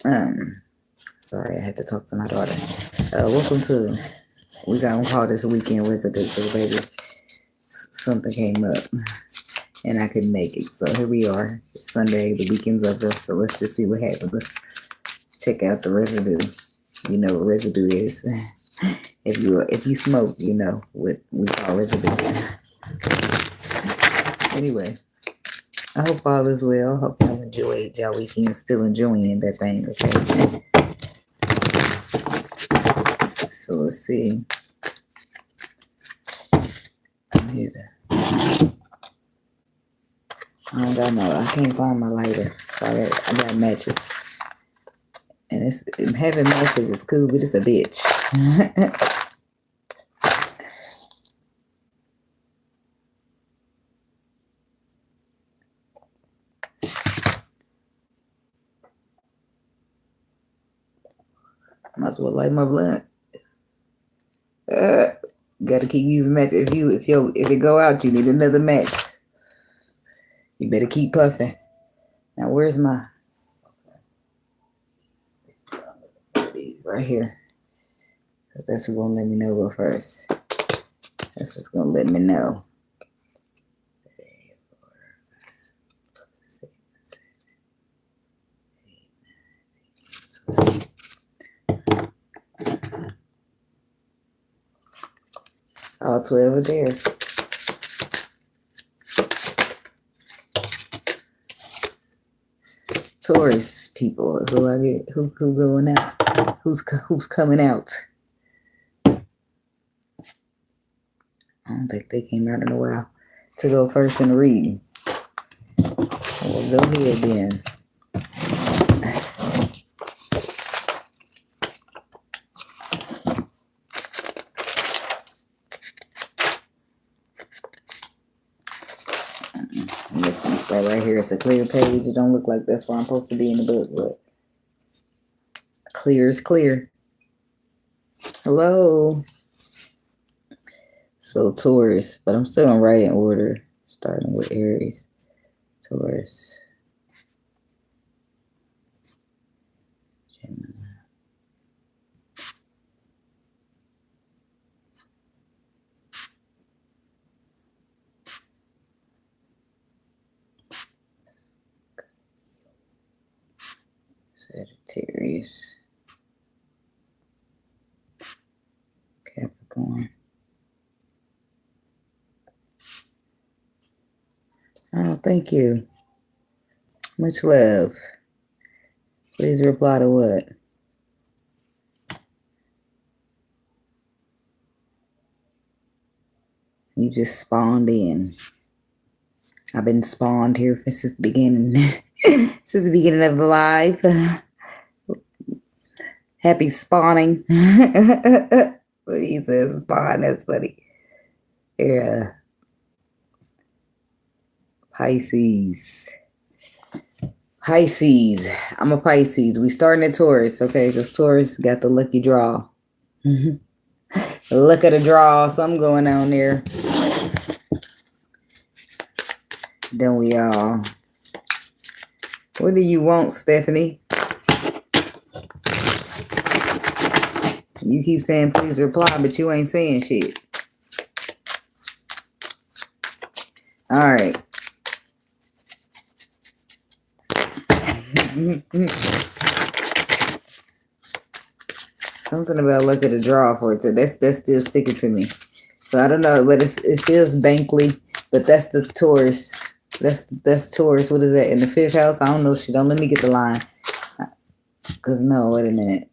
Sorry, I had to talk to my daughter. Welcome to, we got on call this weekend Residue, so baby, something came up and I couldn't make it. So here we are. It's Sunday, the weekend's over, so let's just see what happens. Let's check out the Residue. You know what Residue is. If you smoke, you know what we call Residue. Anyway, I hope all is well. Hope y'all enjoyed y'all weekend. Still enjoying that thing, okay? So let's see. I'm here to, I can't find my lighter. So I got matches. And having matches is cool, but it's a bitch. Might as well light my blunt. Gotta keep using matches. If it go out, you need another match. You better keep puffing. Now where's my? Right here. Cause that's what's gonna let me know go first. That's what's gonna let me know. 3, 4, 5, 6, 7, 8, 9, 10, 12. All 12 are there. Taurus people is who I get. Who going out? Who's coming out? I don't think they came out in a while to go first in the reading. Well, go ahead then. I'm just gonna start right here. It's a clear page. It don't look like that's where I'm supposed to be in the book, but clear is clear. Hello. So Taurus, but I'm still gonna write in order, starting with Aries. Taurus. Gemini. Sagittarius. Capricorn. Oh, thank you. Much love. Please reply to what? You just spawned in. I've been spawned here since the beginning. Since the beginning of the live. Happy spawning. So he says spawn. That's funny. Yeah. Pisces. I'm a Pisces. We starting at Taurus, okay? Because Taurus got the lucky draw. Look at the draw. Something going on there. Don't we all? What do you want, Stephanie? You keep saying please reply, but you ain't saying shit. All right. Something about look at the draw for it. So that's still sticking to me. So I don't know, but it feels bankly. But that's the Taurus. That's Taurus. What is that in the 5th house? I don't know. Don't let me get the line. Cause no, wait a minute.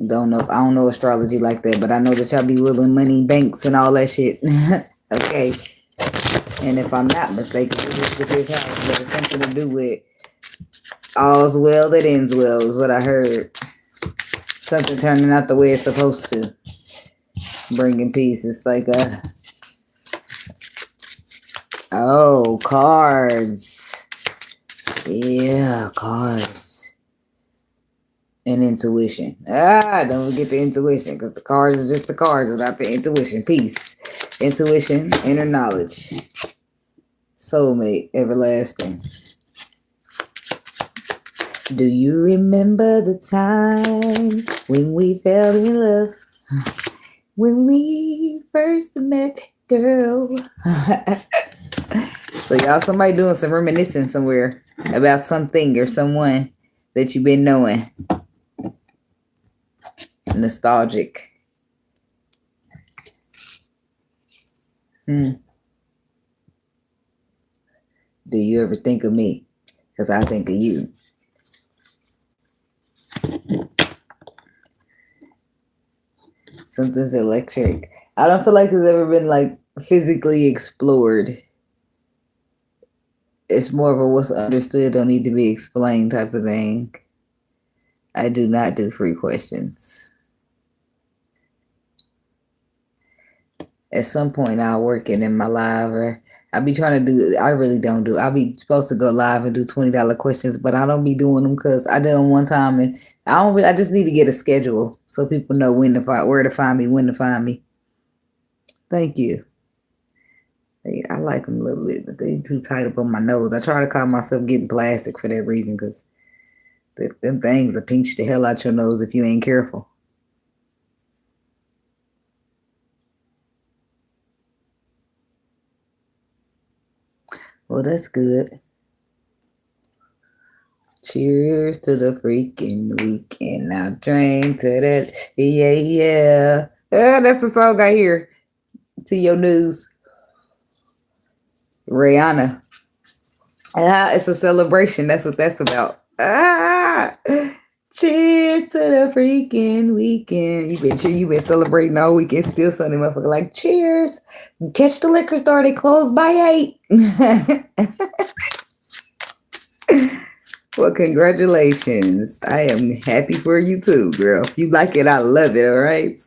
Don't know. I don't know astrology like that, but I know that y'all be willing money, banks, and all that shit. Okay. And if I'm not mistaken, it is the 5th house, but it's something to do with all's well that ends well, is what I heard. Something turning out the way it's supposed to. Bringing peace. It's like cards. Yeah, cards. And intuition. Don't forget the intuition, because the cards is just the cards without the intuition. Peace. Intuition, inner knowledge. Soulmate, everlasting. Do you remember the time when we fell in love? When we first met, girl. So y'all, somebody doing some reminiscing somewhere about something or someone that you've been knowing. Nostalgic. Do you ever think of me? Because I think of you. Something's electric. I don't feel like it's ever been like physically explored. It's more of a what's understood don't need to be explained type of thing. I do not do free questions. At some point I'll work it in my live, or I'll be trying to do, I really don't do, I'll be supposed to go live and do $20 questions, but I don't be doing them because I did them one time and I just need to get a schedule so people know when to find, where to find me, when to find me. Thank you. I like them a little bit, but they're too tight up on my nose. I try to call myself getting plastic for that reason, because them things will pinch the hell out your nose if you ain't careful. Well, that's good. Cheers to the freaking weekend. Now drink to that. Yeah, yeah. That's the song I hear. To your news. Rihanna. It's a celebration. That's what that's about. Cheers to the freaking weekend. You've been celebrating all weekend. Still Sunday, motherfucker. Like, cheers. Catch the liquor store. They close by 8. Well, congratulations. I am happy for you too, girl. If you like it, I love it, all right?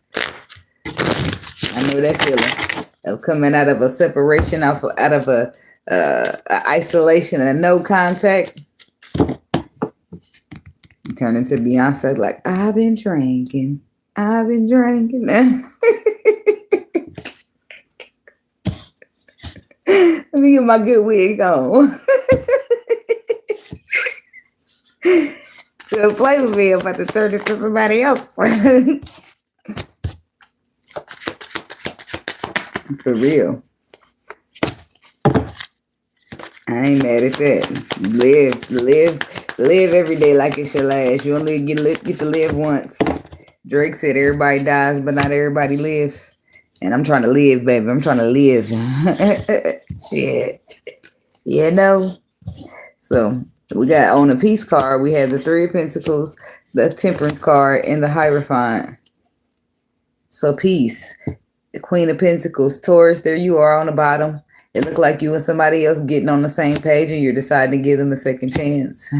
I know that feeling of coming out of a separation, out of a isolation and no contact. Turn into Beyonce like, I've been drinking. Let me get my good wig on. To play with me, I'm about to turn it to somebody else. For real. I ain't mad at that. Live every day like it's your last. You only get to live once. Drake said everybody dies, but not everybody lives. And I'm trying to live, baby. I'm trying to live. Shit. You know? So we got on the peace card, we have the 3 of Pentacles, the Temperance card, and the Hierophant. So peace. The Queen of Pentacles, Taurus, there you are on the bottom. It looked like you and somebody else getting on the same page and you're deciding to give them a second chance.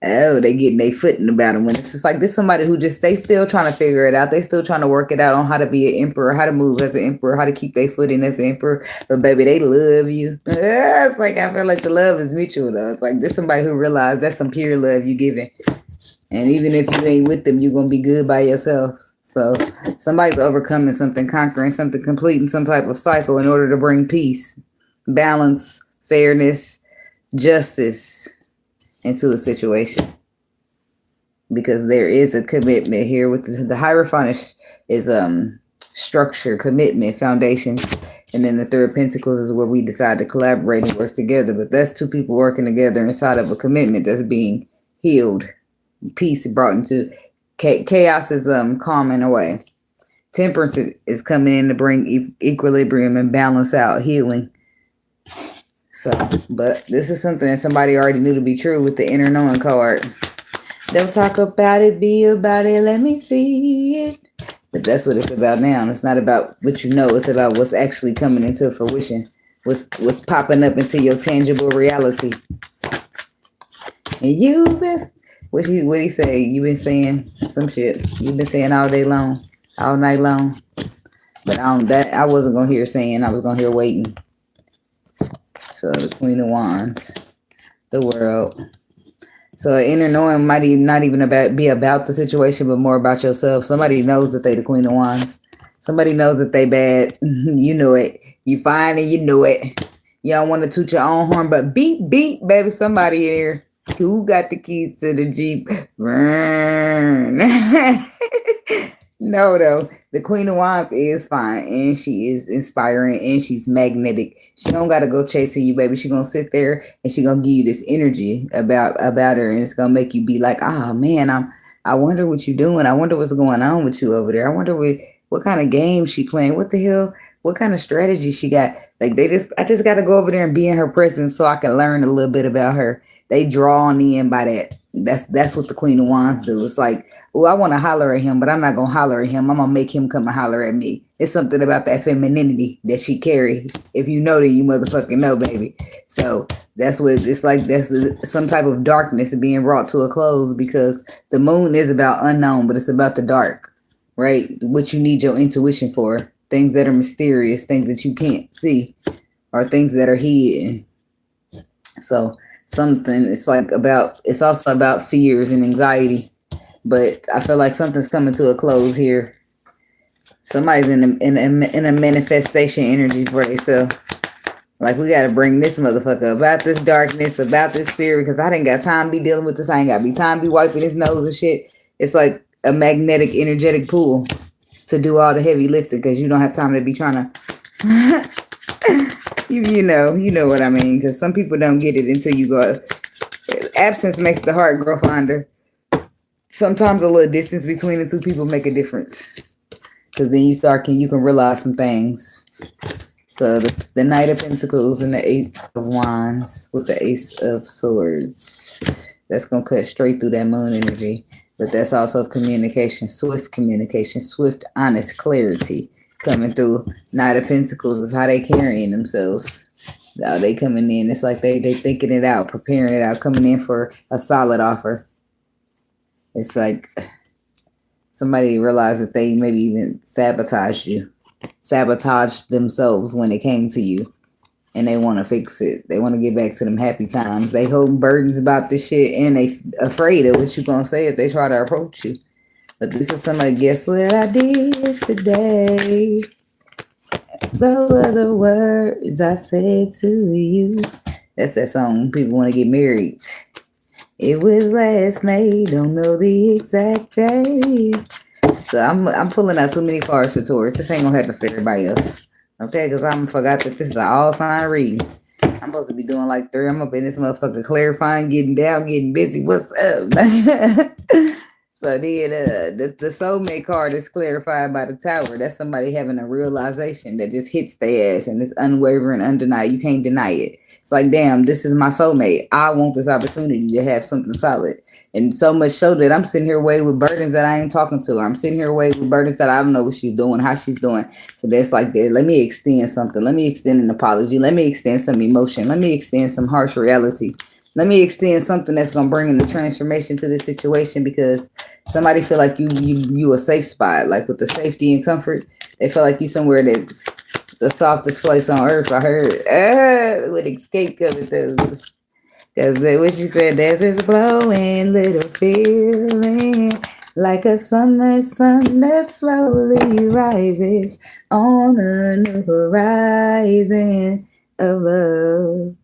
Oh, they getting their footing about them. When it's just like this somebody who just, they still trying to figure it out. They still trying to work it out on how to be an emperor, how to move as an emperor, how to keep their footing as an emperor. But baby, they love you. It's like, I feel like the love is mutual though. It's like this somebody who realized that's some pure love you giving. And even if you ain't with them, you're going to be good by yourself. So somebody's overcoming something, conquering something, completing some type of cycle in order to bring peace, balance, fairness, justice into a situation. Because there is a commitment here with the Hierophant is structure, commitment, foundations. And then the 3 of Pentacles is where we decide to collaborate and work together. But that's 2 people working together inside of a commitment that's being healed. Peace brought into chaos is calming away. Temperance is coming in to bring equilibrium and balance out, healing. So, but this is something that somebody already knew to be true with the inner knowing card. Don't talk about it, be about it, let me see it. But that's what it's about now. It's not about what you know, it's about what's actually coming into fruition. What's popping up into your tangible reality. And you've been, what he say? You've been saying some shit. You've been saying all day long, all night long. But I wasn't gonna hear saying, I was gonna hear waiting. So the Queen of Wands, the World. So inner knowing might not even be about the situation, but more about yourself. Somebody knows that they the Queen of Wands. Somebody knows that they bad. You know it. You fine and you know it. You don't want to toot your own horn, but beep, beep, baby, somebody in here. Who got the keys to the Jeep? No, though. The Queen of Wands is fine, and she is inspiring, and she's magnetic. She don't gotta go chasing you, baby. She gonna sit there and she gonna give you this energy about her, and it's gonna make you be like, oh man, I wonder what you doing. I wonder what's going on with you over there. I wonder what kind of game she playing. What the hell? What kind of strategy she got? Like I just gotta go over there and be in her presence so I can learn a little bit about her. They draw on in by that. That's what the Queen of Wands do. It's like, oh, I want to holler at him, but I'm not gonna holler at him. I'm gonna make him come and holler at me. It's something about that femininity that she carries. If you know, then you motherfucking know, baby. So that's what it's like. That's some type of darkness being brought to a close because the moon is about unknown, but it's about the dark, right? What you need your intuition for. Things that are mysterious, things that you can't see, or things that are hidden. So something, it's also about fears and anxiety. But I feel like something's coming to a close here. Somebody's in a manifestation energy for themselves. Like, we got to bring this motherfucker about this darkness, about this fear, because I didn't got time to be dealing with this. I ain't got to be time to be wiping his nose and shit. It's like a magnetic, energetic pool to do all the heavy lifting because you don't have time to be trying to... you know what I mean, because some people don't get it until you go. Absence makes the heart grow fonder. Sometimes a little distance between the two people make a difference, because then you can realize some things. So the Knight of Pentacles and the Eight of Wands with the Ace of Swords, that's gonna cut straight through that moon energy. But that's also communication, swift, honest clarity coming through. Knight of Pentacles is how they carrying themselves. How they coming in. It's like they thinking it out, preparing it out, coming in for a solid offer. It's like somebody realized that they maybe even sabotaged themselves when it came to you. And they want to fix it. They want to get back to them happy times. They hold burdens about this shit, and they afraid of what you gonna say if they try to approach you. But this is somebody, guess what I did today? Those are the words I said to you. That's that song. People want to get married. It was last May. Don't know the exact day. So I'm pulling out too many cards for Taurus. This ain't gonna happen for everybody else. Okay, because I forgot that this is an all-sign reading. I'm supposed to be doing like 3. I'm up in this motherfucker clarifying, getting down, getting busy. What's up? So then the soulmate card is clarified by the Tower. That's somebody having a realization that just hits their ass and it's unwavering, undenied. You can't deny it. It's like, damn, this is my soulmate. I want this opportunity to have something solid. And so much so that I'm sitting here weighted with burdens that I ain't talking to her. I'm sitting here weighted with burdens that I don't know what she's doing, how she's doing. So that's like, there, let me extend something. Let me extend an apology. Let me extend some emotion. Let me extend some harsh reality. Let me extend something that's going to bring in the transformation to this situation, because somebody feel like you a safe spot, like with the safety and comfort. They feel like you somewhere that's the softest place on earth. I heard with escape coming through. Because what she said, there's this glowing little feeling like a summer sun that slowly rises on a new horizon of love.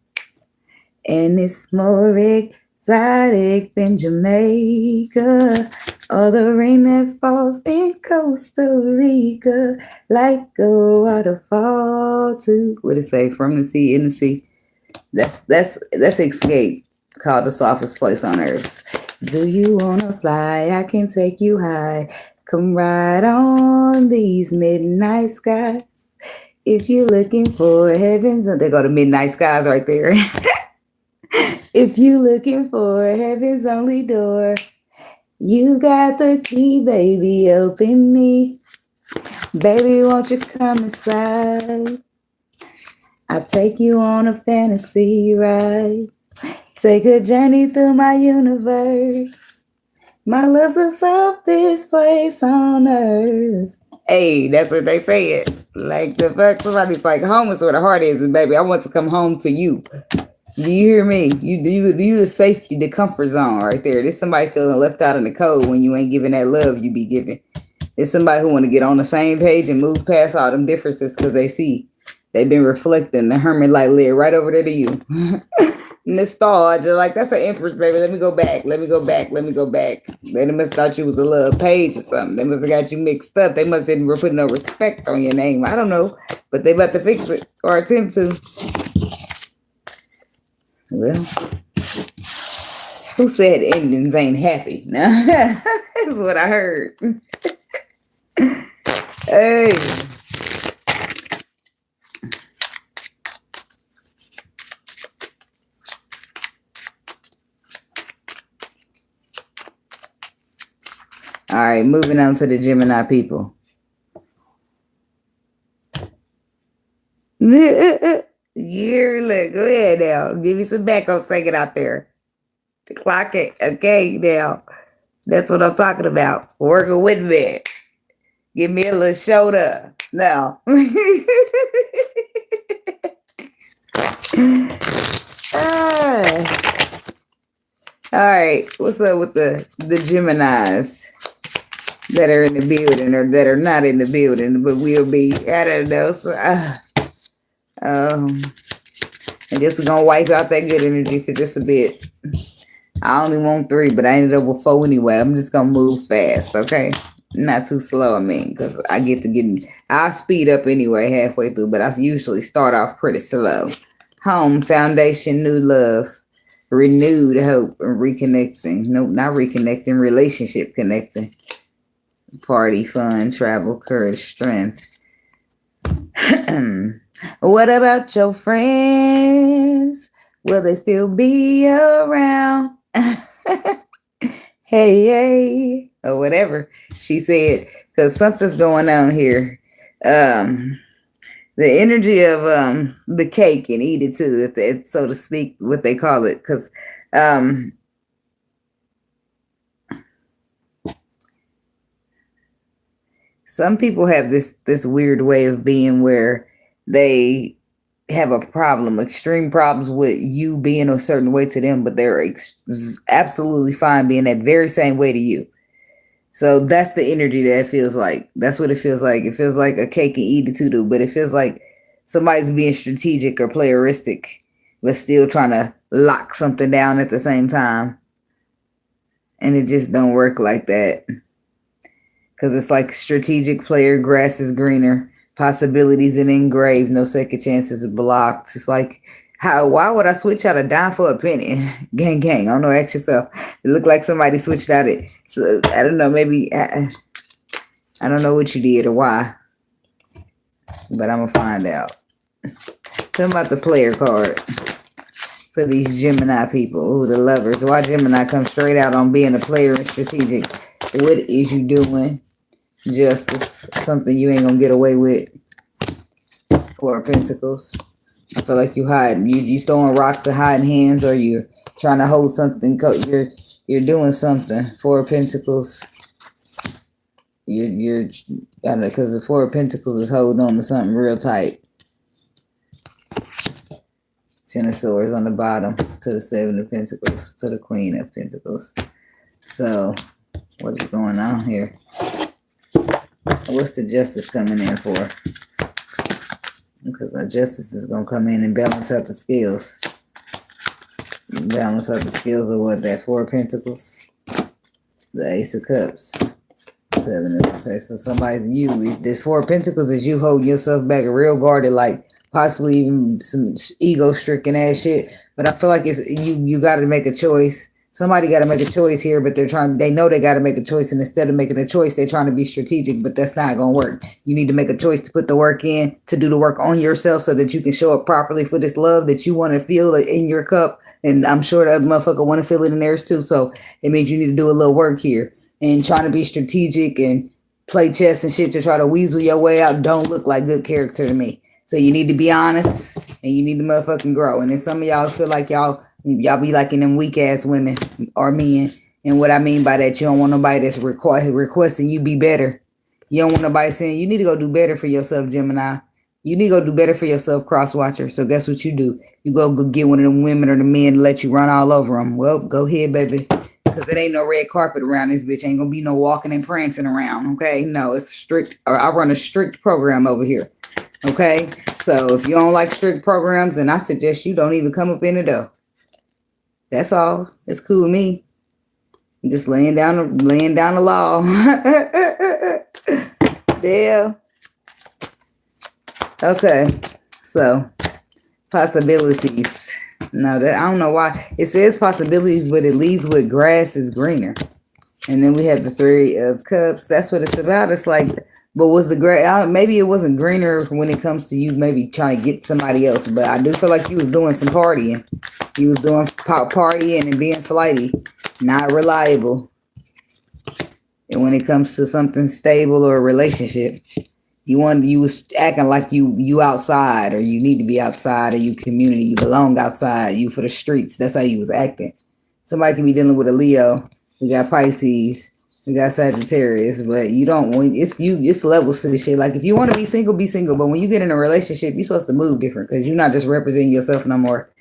And it's more exotic than Jamaica, or the rain that falls in Costa Rica, like a waterfall to, what it say, from the sea, in the sea. That's escape, called the softest place on earth. Do you wanna fly? I can take you high. Come ride on these midnight skies. If you're looking for heavens, they go to midnight skies right there. If you looking for heaven's only door, you got the key, baby, open me. Baby, won't you come inside? I'll take you on a fantasy ride. Take a journey through my universe. My love's the softest place on earth. Hey, that's what they say it. Like the fuck, somebody's like, home is where the heart is, and baby, I want to come home to you. Do you hear me? You the safety, the comfort zone right there. There's somebody feeling left out in the cold when you ain't giving that love you be giving. There's somebody who want to get on the same page and move past all them differences because they see they've been reflecting the hermit light lit right over there to you. Nostalgia, like that's an empress, baby. Let me go back. Let me go back. Let me go back. They must thought you was a little page or something. They must have got you mixed up. They must didn't put no respect on your name. I don't know, but they about to fix it or attempt to. Well, who said Indians ain't happy? Now that's what I heard. Hey. All right, moving on to the Gemini people. Yeah, look, go ahead now. Give me some backup singing out there. The clock it. Okay, now. That's what I'm talking about. Working with me. Give me a little shoulder. Now. All right, what's up with the Geminis that are in the building or that are not in the building, but will be? I don't know. So, I guess we're gonna wipe out that good energy for just a bit. I only want 3, but I ended up with 4 anyway. I'm just gonna move fast, okay? Not too slow, I mean, because I'll speed up anyway halfway through, but I usually start off pretty slow. Home, foundation, new love, renewed hope, and reconnecting. Nope, not reconnecting, relationship connecting. Party, fun, travel, courage, strength. What about your friends? Will they still be around? Hey, or whatever she said, because something's going on here. The energy of the cake and eat it too, so to speak, what they call it, because some people have this weird way of being where they have a problem, extreme problems with you being a certain way to them, but they're absolutely fine being that very same way to you. So that's the energy that it feels like. That's what it feels like. It feels like a cake and eat it too, but it feels like somebody's being strategic or playeristic, but still trying to lock something down at the same time. And it just don't work like that. Because it's like strategic player, grass is greener, possibilities and engraved, no second chances blocked. It's like, why would I switch out a dime for a penny? Gang, gang. I don't know, ask yourself. It looked like somebody switched out it. So I don't know, maybe, I don't know what you did or why. But I'm going to find out. Tell me about the player card for these Gemini people. Ooh, the lovers. Why Gemini come straight out on being a player and strategic? What is you doing? Justice, something you ain't gonna get away with. 4 of Pentacles. I feel like you hiding. You throwing rocks or hiding hands, or you're trying to hold something. You're doing something. 4 of Pentacles. You're I don't know, because the 4 of Pentacles is holding on to something real tight. 10 of Swords on the bottom to the 7 of Pentacles to the Queen of Pentacles. So what is going on here? What's the Justice coming in for? Because the Justice is going to come in and balance out the scales. Balance out the scales of what? That 4 of Pentacles? The Ace of Cups. 7 of Pentacles. So somebody's the 4 of Pentacles is you holding yourself back, real guarded, like possibly even some ego-stricken ass shit. But I feel like it's you got to make a choice. Somebody got to make a choice here, but they know they got to make a choice. And instead of making a choice, they're trying to be strategic, but that's not going to work. You need to make a choice to put the work in, to do the work on yourself so that you can show up properly for this love that you want to feel in your cup. And I'm sure the other motherfucker want to feel it in theirs too. So it means you need to do a little work here. And trying to be strategic and play chess and shit to try to weasel your way out don't look like good character to me. So you need to be honest and you need to motherfucking grow. And then some of y'all feel like y'all be like in them weak ass women or men. And what I mean by that, you don't want nobody that's requesting you be better. You don't want nobody saying you need to go do better for yourself, Gemini. You need to go do better for yourself, cross watcher. So guess what you do? You go get one of them women or the men to let you run all over them. Well, go ahead, baby. Because it ain't no red carpet around this bitch. Ain't gonna be no walking and prancing around, okay? No, it's strict. Or I run a strict program over here, okay? So if you don't like strict programs, then I suggest you don't even come up in the door. That's all. It's cool with me. I'm just laying down the law. Yeah. Okay. So possibilities. No, that I don't know why. It says possibilities, but it leads with grass is greener. And then we have the 3 of cups. That's what it's about. It's like, but was the grass, maybe it wasn't greener when it comes to you maybe trying to get somebody else. But I do feel like you was doing some partying. You was doing partying and being flighty, not reliable. And when it comes to something stable or a relationship, you was acting like you outside, or you need to be outside, or you community, you belong outside, you for the streets. That's how you was acting. Somebody can be dealing with a Leo. We got Pisces, we got Sagittarius, but you don't want it's levels to this shit. Like if you want to be single, be single. But when you get in a relationship, you're supposed to move different because you're not just representing yourself no more.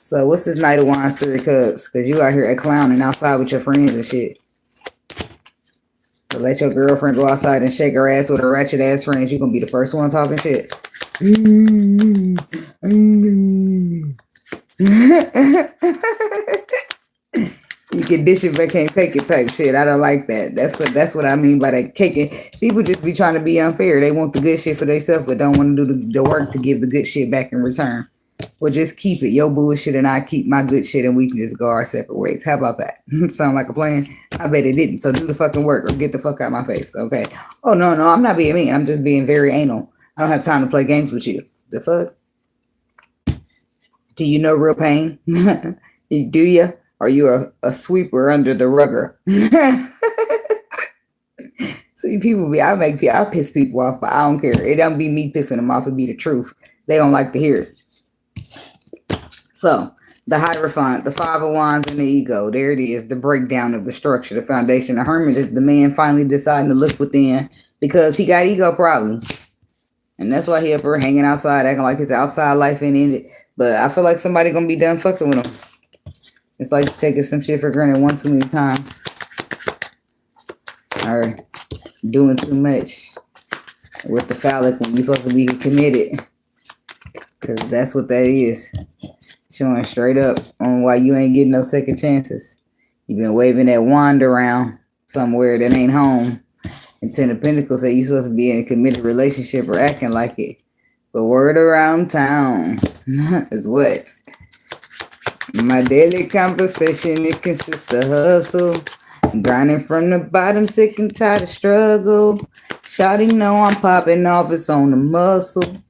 So what's this Knight of Wands, 3 of Cups? Because you out here at clowning outside with your friends and shit. But let your girlfriend go outside and shake her ass with her ratchet ass friends. You're gonna be the first one talking shit. You can dish it but can't take it type shit. I don't like that. That's what I mean by that caking. People just be trying to be unfair. They want the good shit for themselves but don't want to do the work to give the good shit back in return. Well, just keep it. Your bullshit and I keep my good shit and we can just go our separate ways. How about that? Sound like a plan? I bet it didn't. So do the fucking work or get the fuck out of my face. Okay. Oh, no, I'm not being mean. I'm just being very anal. I don't have time to play games with you. The fuck? Do you know real pain? Do you? Are you a sweeper under the rugger? See, I piss people off, but I don't care. It don't be me pissing them off. It be the truth. They don't like to hear it. So, the Hierophant, the 5 of Wands, and the ego. There it is, the breakdown of the structure, the foundation. The Hermit is the man finally deciding to look within because he got ego problems. And that's why he up here hanging outside, acting like his outside life ain't in it. But I feel like somebody gonna be done fucking with him. It's like taking some shit for granted one too many times. Or doing too much with the phallic when you're supposed to be committed. Because that's what that is. Showing straight up on why you ain't getting no second chances. You've been waving that wand around somewhere that ain't home. And 10 of Pentacles say you're supposed to be in a committed relationship or acting like it. But word around town is what? My daily conversation, it consists of hustle. Grinding from the bottom, sick and tired of struggle. Shawty know I'm popping off, it's on the muscle.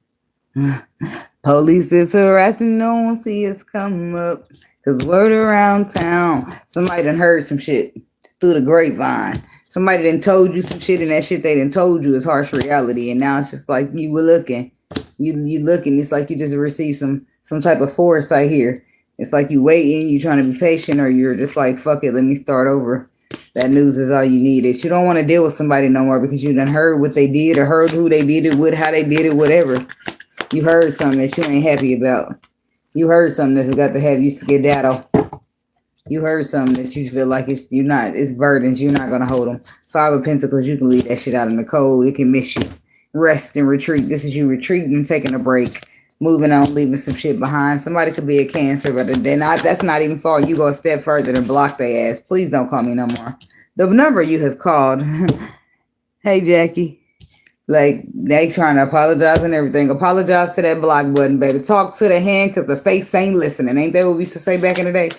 Police is harassing, no one see us come up. Cause word around town, somebody done heard some shit through the grapevine. Somebody done told you some shit and that shit they done told you is harsh reality. And now it's just like you were looking. You looking, it's like you just received some type of foresight here. It's like you waiting, you trying to be patient, or you're just like, fuck it, let me start over. That news is all you need. You don't want to deal with somebody no more because you done heard what they did or heard who they did it with, how they did it, whatever. You heard something that you ain't happy about. You heard something that's got to have you skedaddle. You heard something that you feel like it's burdens. You're not going to hold them. 5 of Pentacles, you can leave that shit out in the cold. It can miss you. Rest and retreat. This is you retreating and taking a break. Moving on, leaving some shit behind. Somebody could be a Cancer, but that's not even far. You go a step further than block their ass. Please don't call me no more. The number you have called. Hey, Jackie. Like, they trying to apologize and everything. Apologize to that block button, baby. Talk to the hand because the face ain't listening. Ain't that what we used to say back in the day?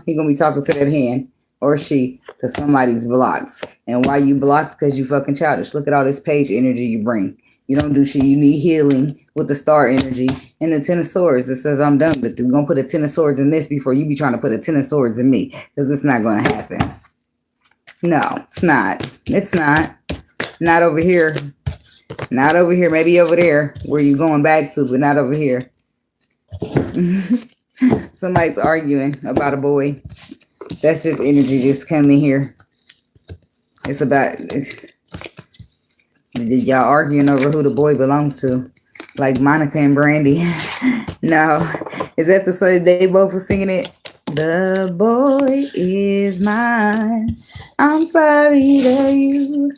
He gonna be talking to that hand. Or she, because somebody's blocked. And why you blocked? Because you fucking childish. Look at all this page energy you bring. You don't do shit. You need healing with the star energy and the 10 of swords. It says I'm done with you. I'm going to put a 10 of swords in this before you be trying to put a 10 of swords in me. Because it's not going to happen. No, it's not. It's not. Not over here. Not over here. Maybe over there where you're going back to, but not over here. Somebody's arguing about a boy. That's just energy just coming here. Y'all arguing over who the boy belongs to. Like Monica and Brandy. No. Is that the song they both were singing it? The boy is mine. I'm sorry that you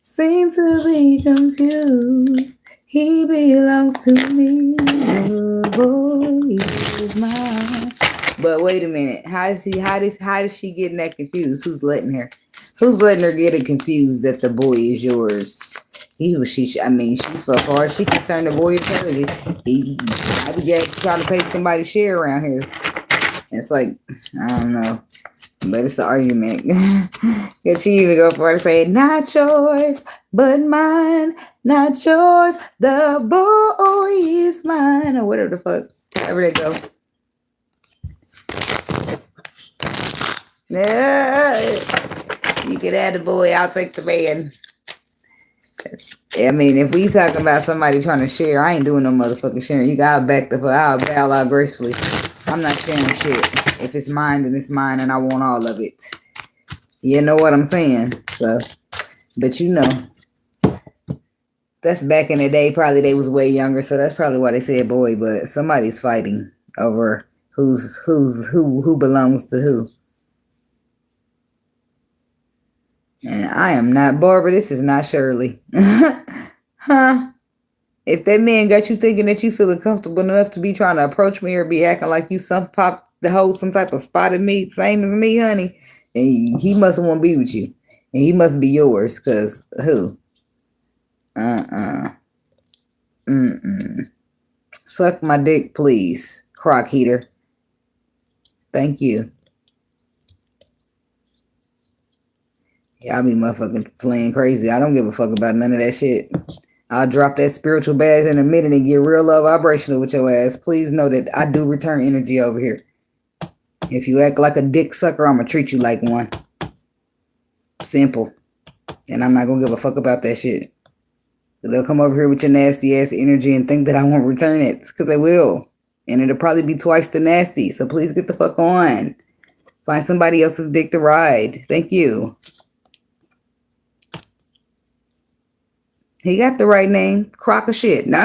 seem to be confused. He belongs to me. The boy is mine. But wait a minute. How does she getting that confused? Who's letting her? Who's letting her get it confused that the boy is yours? She so far as she concerned, the boy is hers. I would get trying to pay somebody share around here. It's like, I don't know. But it's an argument. Because she even go for it to say, not yours, but mine. Not yours, the boy is mine. Or whatever the fuck. However they go. Yeah. You can add the boy, I'll take the man. I mean, if we talking about somebody trying to share, I ain't doing no motherfucking sharing. You gotta back the fuck. I'll bail out gracefully. I'm not sharing shit. If it's mine, then it's mine, and I want all of it. You know what I'm saying? So, but you know, that's back in the day. Probably they was way younger, so that's probably why they said boy. But somebody's fighting over who belongs to who. And I am not Barbara. This is not Shirley. Huh? If that man got you thinking that you feeling comfortable enough to be trying to approach me or be acting like you some type of spotted meat, same as me, honey, and he must want to be with you. And he must be yours, because who? Suck my dick, please, crock heater. Thank you. Y'all be motherfucking playing crazy. I don't give a fuck about none of that shit. I'll drop that spiritual badge in a minute and get real love vibrational with your ass. Please know that I do return energy over here. If you act like a dick sucker, I'm going to treat you like one. Simple. And I'm not going to give a fuck about that shit. They'll come over here with your nasty ass energy and think that I won't return it. Because they will. And it'll probably be twice the nasty. So please get the fuck on. Find somebody else's dick to ride. Thank you. He got the right name. Crock of shit. No.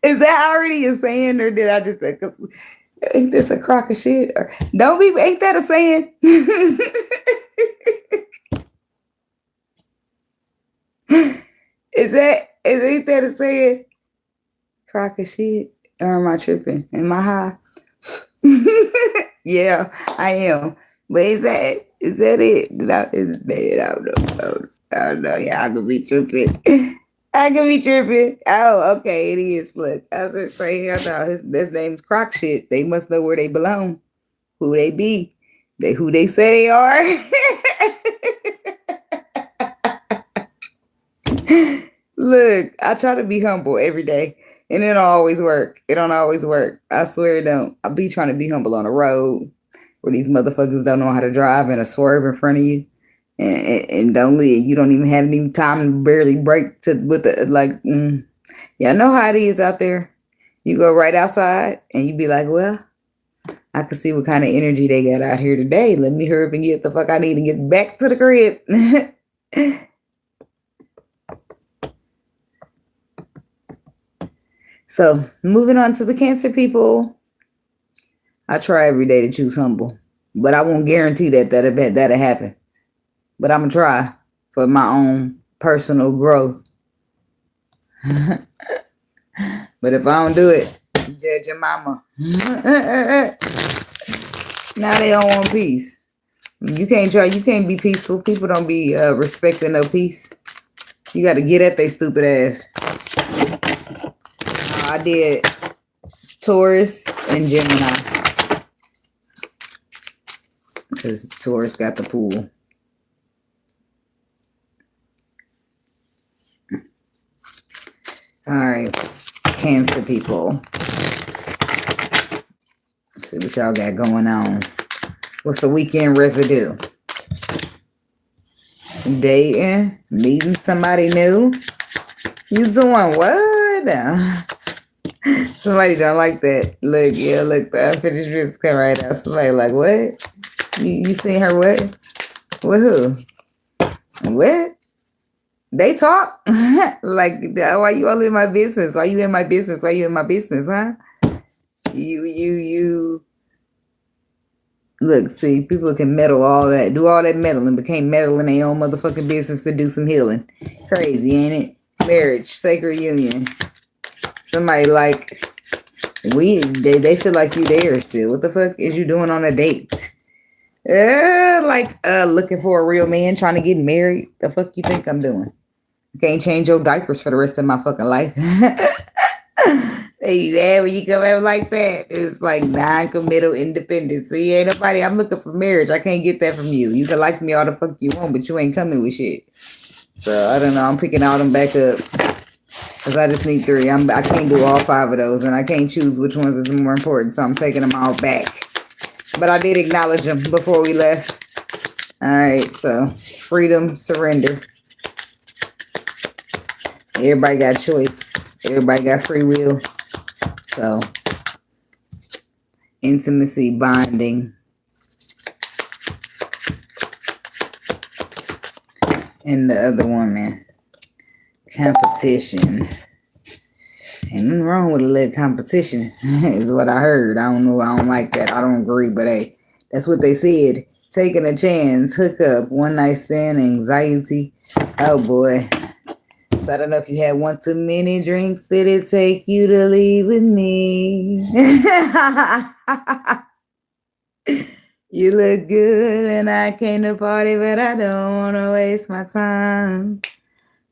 Is that already a saying, or did I just say, ain't this a crock of shit? Or ain't that a saying? Ain't that a saying? Crock of shit? Or am I tripping? Am I high? Yeah, I am. But is that it? I don't know. Yeah, I could be tripping. Oh, okay, it is. Look, I was just saying, his name's Crock Shit. They must know where they belong, who they be, who they say they are. Look, I try to be humble every day, and it don't always work. I swear it don't. I be trying to be humble on the road, where these motherfuckers don't know how to drive and a swerve in front of you and don't live. You don't even have any time to barely brake Yeah, I know how it is out there. You go right outside and you be like, well, I can see what kind of energy they got out here today. Let me hurry up and get the fuck I need to get back to the crib. So moving on to the Cancer people. I try every day to choose humble, but I won't guarantee that'll happen. But I'm going to try for my own personal growth. But if I don't do it, judge your mama. Now they don't want peace. You can't be peaceful. People don't be respecting no peace. You got to get at they stupid ass. I did Taurus and Gemini. Because Taurus got the pool. All right. Cancer people. Let's see what y'all got going on. What's the weekend residue? Dating? Meeting somebody new? You doing what? Somebody don't like that. Look, the unfinished business come right out. Somebody like, what? You seen her what? With who? What? They talk? Like, why you all in my business? Why you in my business? Why you in my business, huh? You. Look, see, people can meddle all that, do all that meddling, but can't meddle in their own motherfucking business to do some healing. Crazy, ain't it? Marriage, sacred union. Somebody like they feel like you there still. What the fuck is you doing on a date? Looking for a real man, trying to get married. The fuck you think I'm doing? I can't change your diapers for the rest of my fucking life. Hey, man, when you come out like that, it's like non-committal independence. See, ain't nobody. I'm looking for marriage. I can't get that from you. You can like me all the fuck you want, but you ain't coming with shit. So I don't know. I'm picking all them back up because I just need 3. I can't do all 5 of those, and I can't choose which ones is more important. So I'm taking them all back. But I did acknowledge them before we left. All right. So freedom, surrender. Everybody got choice. Everybody got free will. So, intimacy, bonding, and the other woman, competition. Ain't nothing wrong with a little competition, is what I heard. I don't know. I don't like that. I don't agree, but hey, that's what they said. Taking a chance, hook up, one night stand, anxiety. Oh boy. So I don't know if you had one too many drinks. Did it take you to leave with me? You look good and I came to party, but I don't want to waste my time.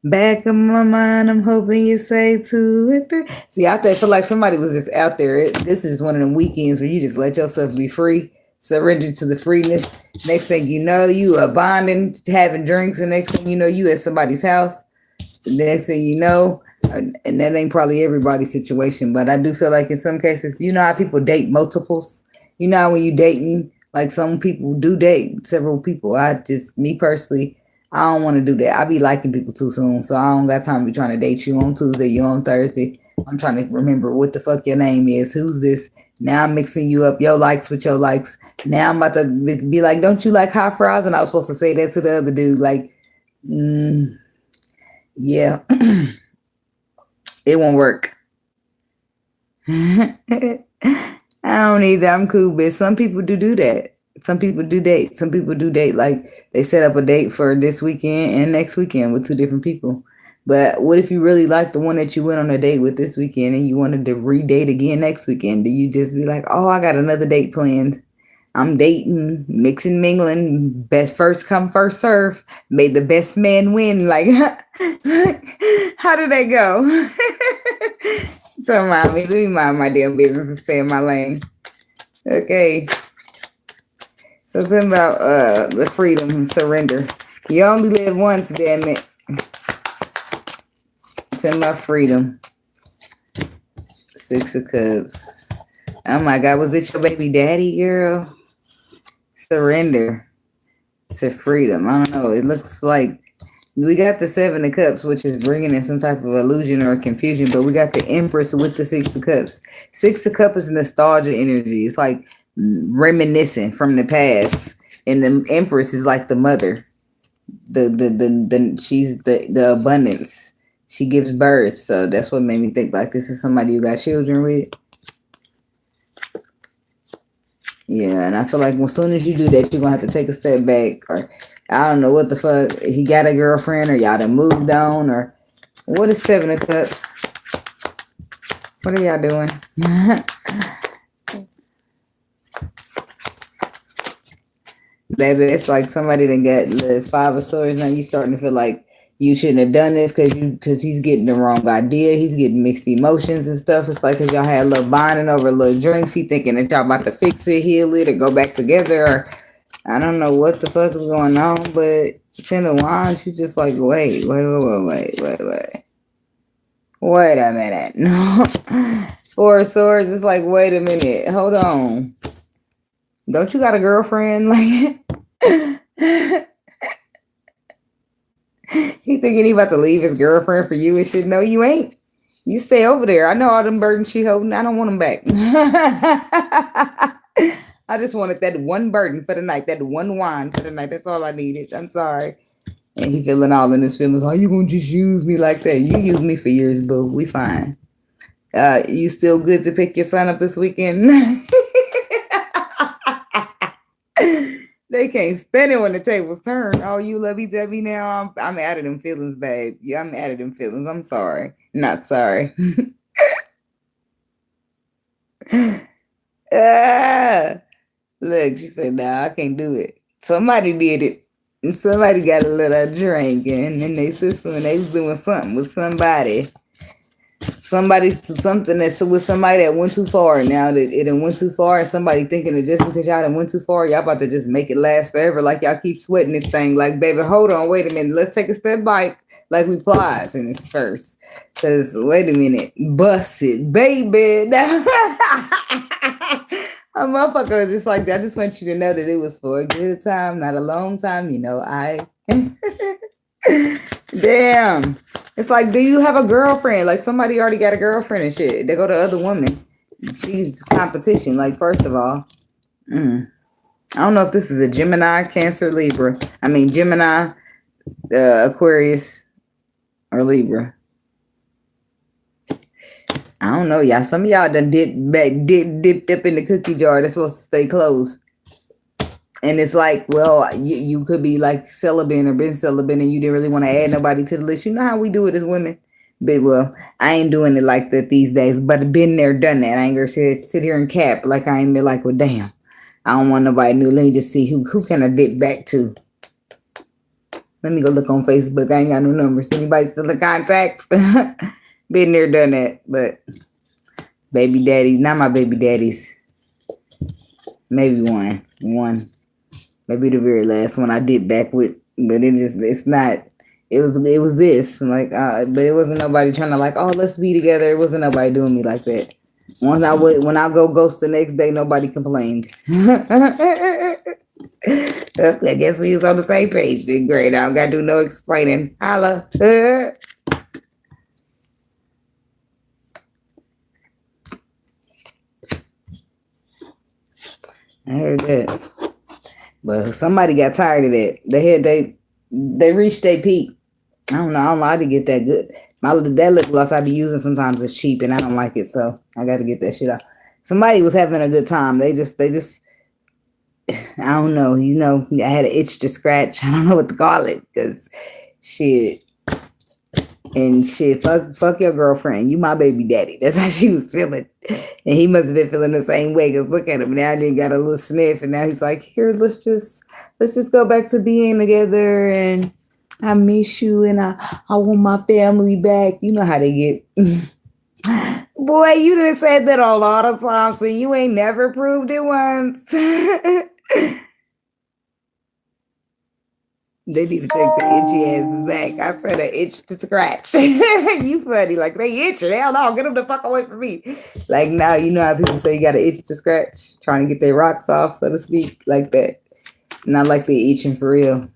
Back of my mind, I'm hoping you say 2 or 3. See, out there, I feel like somebody was just out there. This is one of them weekends where you just let yourself be free. Surrender to the freeness. Next thing you know, you are bonding, having drinks. And next thing you know, you at somebody's house. The next thing you know, and that ain't probably everybody's situation, but I do feel like in some cases, you know how people date multiples? You know how when you dating, like some people do date several people. Me personally, I don't want to do that. I be liking people too soon, so I don't got time to be trying to date you on Tuesday, you on Thursday. I'm trying to remember what the fuck your name is. Who's this? Now I'm mixing you up, your likes with your likes. Now I'm about to be like, don't you like hot fries? And I was supposed to say that to the other dude, like, yeah, it won't work. I don't either. I'm cool, but some people do that. Some people do date. Some people do date. Like they set up a date for this weekend and next weekend with 2 different people. But what if you really like the one that you went on a date with this weekend and you wanted to re-date again next weekend? Do you just be like, oh, I got another date planned? I'm dating, mixing, mingling, best first come, first serve. Made the best man win. Like, how did that go? So let me mind my damn business and stay in my lane. Okay. So talking about the freedom and surrender. You only live once, damn it. Talking about freedom. 6 of Cups. Oh my God, was it your baby daddy, girl? Surrender to freedom. I don't know. It looks like we got the 7 of Cups, which is bringing in some type of illusion or confusion, but we got the Empress with the 6 of Cups. 6 of Cups is nostalgia energy. It's like reminiscing from the past, and the Empress is like the mother. She's the abundance. She gives birth, so that's what made me think like this is somebody you got children with. Yeah, and I feel like as soon as you do that, you're going to have to take a step back. Or I don't know what the fuck. He got a girlfriend or y'all done moved on. Or what is 7 of Cups? What are y'all doing? Baby, it's like somebody that got the 5 of Swords. Now you starting to feel like you shouldn't have done this because he's getting the wrong idea. He's getting mixed emotions and stuff. It's like because y'all had a little bonding over a little drinks. He thinking that y'all about to fix it, heal it, or go back together. Or I don't know what the fuck is going on. But 10 of Wands, you just like, wait. Wait a minute. No. 4 of Swords, it's like, wait a minute. Hold on. Don't you got a girlfriend? Like, he thinking he about to leave his girlfriend for you and shit. No, you ain't. You stay over there. I know all them burdens she holding. I don't want them back. I just wanted that one burden for the night, that one wine for the night. That's all I needed. I'm sorry. And he feeling all in his feelings. How you gonna just use me like that? You use me for years, boo. We fine. You still good to pick your son up this weekend? That They can't stand it when the tables turn. Oh, you lovey-dovey now? I'm out of them feelings, babe. Yeah, I'm out of them feelings. I'm sorry. Not sorry. Ah, look, she said, nah, I can't do it. Somebody did it. And somebody got a little drink and in their system and they was doing something with somebody. Something that's with somebody that went too far. Now that it done went too far, and somebody thinking that just because y'all done went too far, y'all about to just make it last forever. Like y'all keep sweating this thing. Like, baby, hold on, wait a minute. Let's take a step back. Like we plies in this first. Cause wait a minute. Bust it, baby. A motherfucker was just like, I just want you to know that it was for a good time, not a long time. You know, damn. It's like, do you have a girlfriend? Like somebody already got a girlfriend and shit. They go to other women. She's competition. Like, first of all, I don't know if this is a Gemini, Cancer, Libra. I mean, Gemini, Aquarius, or Libra. I don't know, y'all. Some of y'all done dipped up in the cookie jar that's supposed to stay closed. And it's like, well, you could be like celibate or been celibate and you didn't really want to add nobody to the list. You know how we do it as women? But, well, I ain't doing it like that these days. But been there, done that. I ain't gonna sit here and cap like I ain't been like, well, damn. I don't want nobody new. Let me just see who can I dip back to. Let me go look on Facebook. I ain't got no numbers. Anybody still in contact? Been there, done that. But baby daddies, not my baby daddies. Maybe one. Maybe the very last one I did back with, but it's not. It was this like, but it wasn't nobody trying to like, oh, let's be together. It wasn't nobody doing me like that. When I go ghost the next day, nobody complained. I guess we was on the same page. Then great. I don't gotta do no explaining. Holla. I heard that. But somebody got tired of that. They reached their peak. I don't know. I don't like to get that good. That lip gloss I be using sometimes is cheap and I don't like it, so I got to get that shit out. Somebody was having a good time. They just I don't know. You know, I had an itch to scratch. I don't know what to call it because shit. And shit, fuck your girlfriend. You my baby daddy. That's how she was feeling. And he must have been feeling the same way. Because look at him. Now he got a little sniff. And now he's like, here, let's just go back to being together. And I miss you. And I want my family back. You know how they get. Boy, you done said that a lot of times. So you ain't never proved it once. They need to take the itchy asses back. I said an itch to scratch. You funny. Like, they itching. Hell no, get them the fuck away from me. Like, now, you know how people say you got an itch to scratch? Trying to get their rocks off, so to speak. Like that. Not like they itching for real.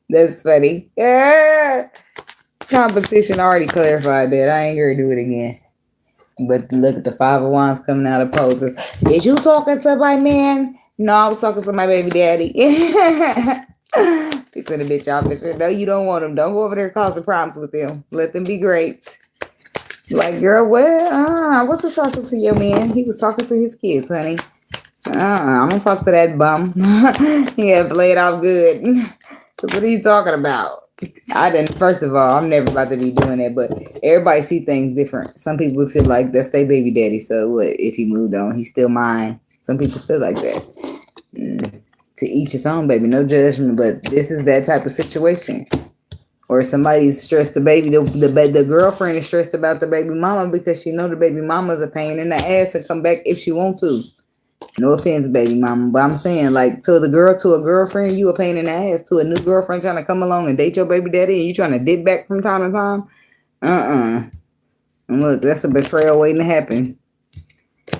That's funny. Yeah. Competition already clarified that. I ain't gonna do it again. But look at the 5 of Wands coming out of poses. Is you talking to my man? No, I was talking to my baby daddy. Fixing the bitch off. No, you don't want them. Don't go over there causing problems with them. Let them be great. Like, girl, what? What's he talking to your man? He was talking to his kids, honey. I'm gonna talk to that bum. Yeah, play it off good. What are you talking about? First of all, I'm never about to be doing that, but everybody see things different. Some people feel like that's their baby daddy, so what if he moved on? He's still mine. Some people feel like that. To each his own, baby. No judgment, but this is that type of situation. Or somebody's stressed the girlfriend is stressed about the baby mama because she know the baby mama's a pain in the ass and come back if she want to. No offense, baby mama, but I'm saying, like, to a girlfriend, you a pain in the ass. To a new girlfriend trying to come along and date your baby daddy and you trying to dip back from time to time. And look, that's a betrayal waiting to happen.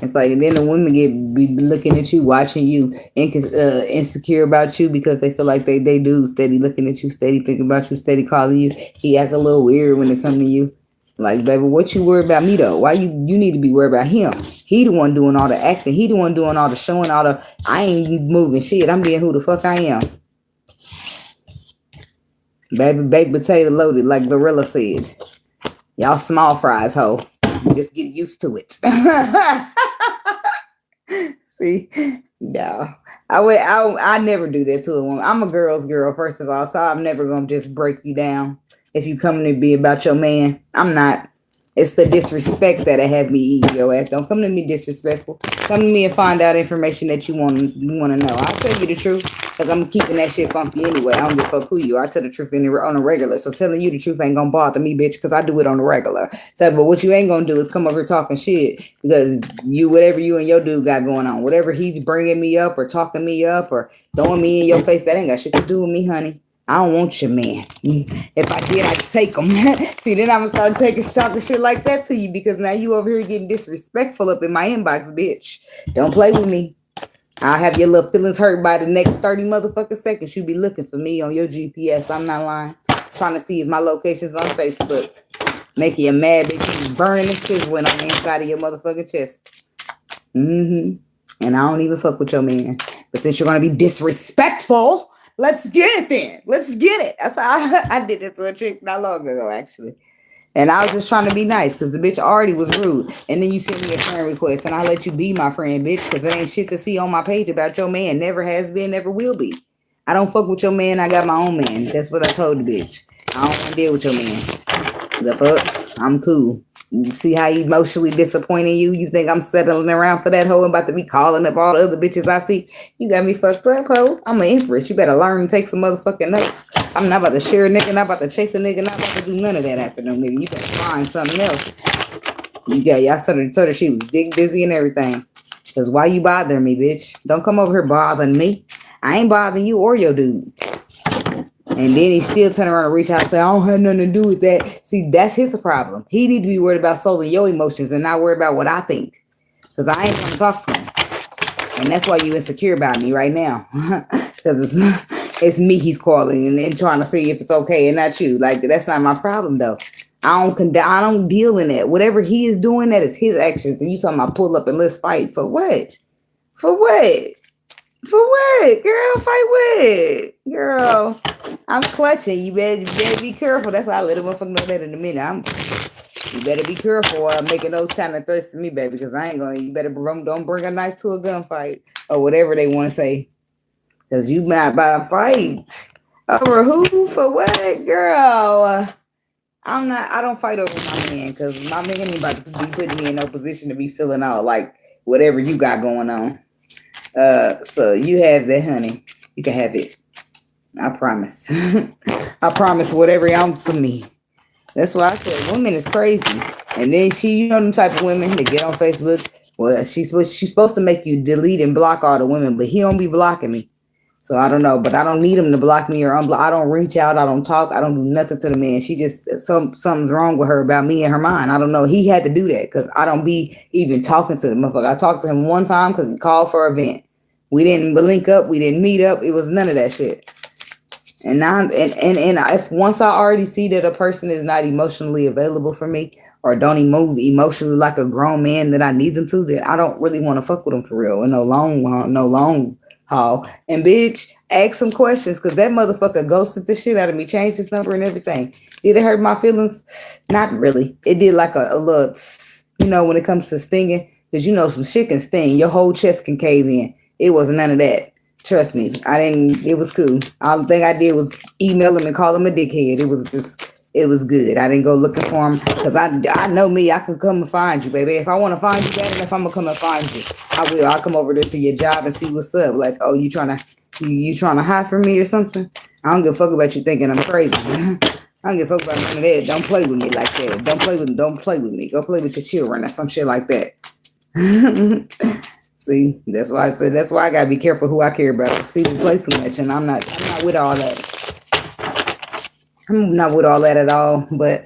It's like, and then the women be looking at you, watching you, insecure about you because they feel like they do, steady looking at you, steady thinking about you, steady calling you. He act a little weird when it come to you. Like, baby, what you worry about me though? Why you need to be worried about him? He the one doing all the acting. He the one doing all the showing, all the, I ain't moving shit. I'm being who the fuck I am. Baby, baked potato loaded, like Gorilla said. Y'all small fries, ho. Just get used to it. See, No, I never do that to a woman. I'm a girl's girl, first of all, so I'm never gonna just break you down if you come to be about your man. I'm not. It's the disrespect that have me eat your ass. Don't come to me disrespectful. Come to me and find out information that you want to know. I'll tell you the truth because I'm keeping that shit funky anyway. I don't give a fuck who you are. I tell the truth on a regular. So telling you the truth ain't gonna bother me, bitch, because I do it on a regular. So, but what you ain't gonna do is come over here talking shit because whatever you and your dude got going on, whatever he's bringing me up or talking me up or throwing me in your face, that ain't got shit to do with me, honey. I don't want your man. If I did, I'd take him. See, then I'm going to start talking shit like that to you because now you over here getting disrespectful up in my inbox, bitch. Don't play with me. I'll have your little feelings hurt by the next 30 motherfucking seconds. You be looking for me on your GPS. I'm not lying. Trying to see if my location's on Facebook. Making you mad, bitch. You burning and sizzling on the inside of your motherfucking chest. And I don't even fuck with your man. But since you're going to be disrespectful... let's get it then. Let's get it. That's how I did it to a chick not long ago, actually. And I was just trying to be nice because the bitch already was rude. And then you sent me a friend request and I let you be my friend, bitch, because there ain't shit to see on my page about your man. Never has been, never will be. I don't fuck with your man. I got my own man. That's what I told the bitch. I don't want to deal with your man. The fuck? I'm cool. You see how he emotionally disappointing you? You think I'm settling around for that hoe and about to be calling up all the other bitches I see? You got me fucked up, hoe. I'm an empress. You better learn and take some motherfucking notes. I'm not about to share a nigga, not about to chase a nigga, not about to do none of that afternoon, nigga. You better find something else. I told her she was dick busy and everything. Because why you bothering me, bitch? Don't come over here bothering me. I ain't bothering you or your dude. And then he still turn around and reach out and say, I don't have nothing to do with that. See, that's his problem. He need to be worried about solving your emotions and not worried about what I think. Because I ain't going to talk to him. And that's why you insecure about me right now. Because it's me he's calling and then trying to see if it's okay and not you. Like, that's not my problem, though. I don't deal in it. Whatever he is doing, that is his actions. And you talking about pull up and let's fight. For what? For what? For what? Girl, fight what? Girl, I'm clutching. You better be careful. That's why I let a motherfucker know that in a minute. You better be careful while I'm making those kind of threats to me, baby, because I ain't going to, you better don't bring a knife to a gunfight or whatever they want to say. Because you not by a fight. Over who? For what? Girl, I don't fight over my man because my man ain't about to be putting me in no position to be filling out like whatever you got going on. So you have that, honey. You can have it. I promise. I promise whatever ounce of me. That's why I said women is crazy. And then them type of women that get on Facebook. Well, she's supposed to make you delete and block all the women, but he don't be blocking me. So I don't know, but I don't need him to block me or unblock. I don't reach out. I don't talk. I don't do nothing to the man. She just, something's wrong with her about me and her mind. I don't know. He had to do that because I don't be even talking to the motherfucker. I talked to him one time because he called for an event. We didn't link up. We didn't meet up. It was none of that shit. And now, and if once I already see that a person is not emotionally available for me or don't move emotionally like a grown man that I need them to, then I don't really want to fuck with them for real. And no long haul. And bitch, ask some questions because that motherfucker ghosted the shit out of me, changed his number and everything. Did it hurt my feelings? Not really. It did like a little, when it comes to stinging, because some shit can sting. Your whole chest can cave in. It wasn't none of that. Trust me. It was cool. All the thing I did was email him and call him a dickhead. It was good. I didn't go looking for him because I know me. I can come and find you, baby. If I want to find you bad enough, I'm going to come and find you. I will. I'll come over there to your job and see what's up. Like, oh, you trying to hide from me or something? I don't give a fuck about you thinking I'm crazy. I don't give a fuck about none of that. Don't play with me like that. Don't play with me. Go play with your children or some shit like that. See, that's why I gotta be careful who I care about. Because people play too much, and I'm not with all that. I'm not with all that at all. But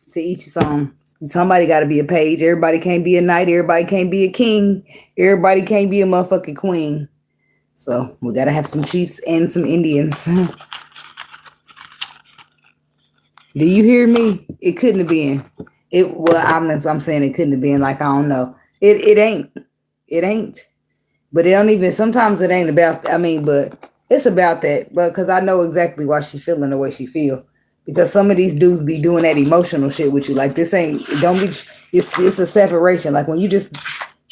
to each his own. Somebody got to be a page. Everybody can't be a knight. Everybody can't be a king. Everybody can't be a motherfucking queen. So we gotta have some chiefs and some Indians. Do you hear me? It couldn't have been. I'm saying it couldn't have been. Like I don't know. It ain't. But it don't even, sometimes it ain't about, but it's about that. But because I know exactly why she feeling the way she feel. Because some of these dudes be doing that emotional shit with you. Like it's a separation. Like when you just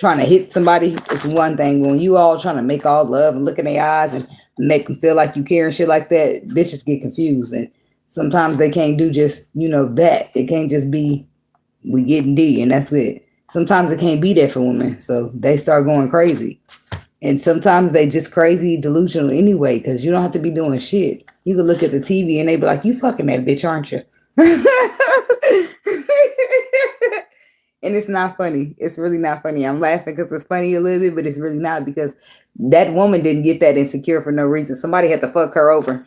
trying to hit somebody, it's one thing. When you all trying to make all love and look in their eyes and make them feel like you care and shit like that, bitches get confused. And sometimes they can't do just, that. It can't just be, we getting D and that's it. Sometimes it can't be that for women. So they start going crazy. And sometimes they just crazy delusional anyway, because you don't have to be doing shit. You can look at the TV and they be like, you fucking that bitch, aren't you? And it's not funny. It's really not funny. I'm laughing because it's funny a little bit, but it's really not, because that woman didn't get that insecure for no reason. Somebody had to fuck her over.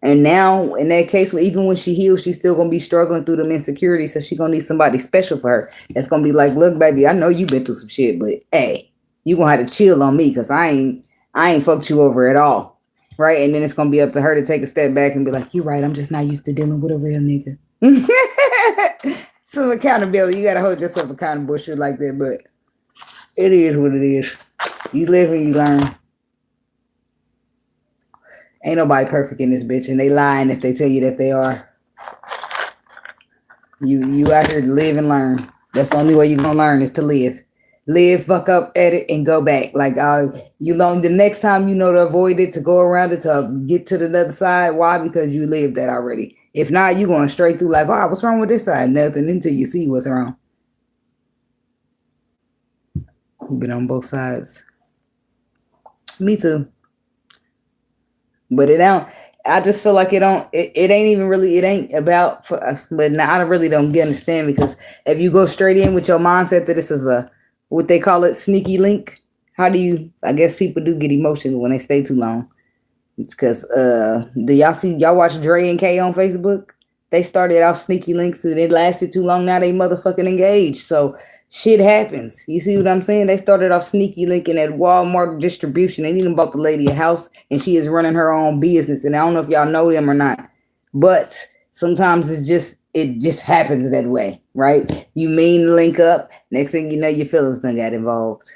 And now, in that case, even when she heals, she's still going to be struggling through them insecurities. So she's going to need somebody special for her. That's going to be like, look, baby, I know you've been through some shit, but hey, you going to have to chill on me because I ain't fucked you over at all. Right? And then it's going to be up to her to take a step back and be like, you're right. I'm just not used to dealing with a real nigga. Some accountability. You got to hold yourself accountable, shit like that. But it is what it is. You live and you learn. Ain't nobody perfect in this bitch, and they lying if they tell you that they are. You out here to live and learn. That's the only way you're gonna learn is to live. Live, fuck up at it, and go back. Like you learn the next time to avoid it, to go around it, to get to the other side. Why? Because you lived that already. If not, you going straight through like, oh, what's wrong with this side? Nothing until you see what's wrong. You've been on both sides. Me too. But it don't. I just feel like it ain't even really. It ain't about. But now I really don't understand, because if you go straight in with your mindset that this is a, what they call it, sneaky link. How do you? I guess people do get emotional when they stay too long. It's because do y'all watch Dre and K on Facebook? They started off sneaky links and it lasted too long. Now they motherfucking engaged. So shit happens. You see what I'm saying? They started off sneaky linking at Walmart distribution. They even bought the lady a house and she is running her own business. And I don't know if y'all know them or not, but sometimes it just happens that way, right? You mean to link up. Next thing you know, your feelings done got involved.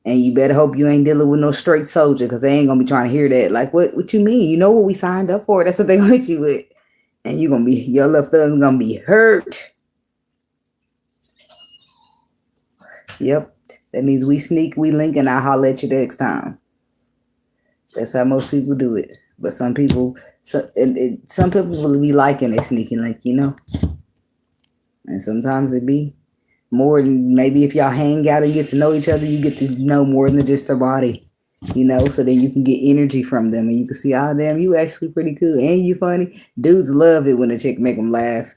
And you better hope you ain't dealing with no straight soldier, because they ain't going to be trying to hear that. Like, what you mean? You know what we signed up for? That's what they going to hit you with. And your little feelings going to be hurt. Yep. That means we sneak, we link, and I'll holler at you next time. That's how most people do it. But some people will be liking a sneaky link, And sometimes it be more than, maybe if y'all hang out and get to know each other, you get to know more than just their body, so then you can get energy from them and you can see, oh, damn, you actually pretty cool and you funny. Dudes love it when a chick make them laugh.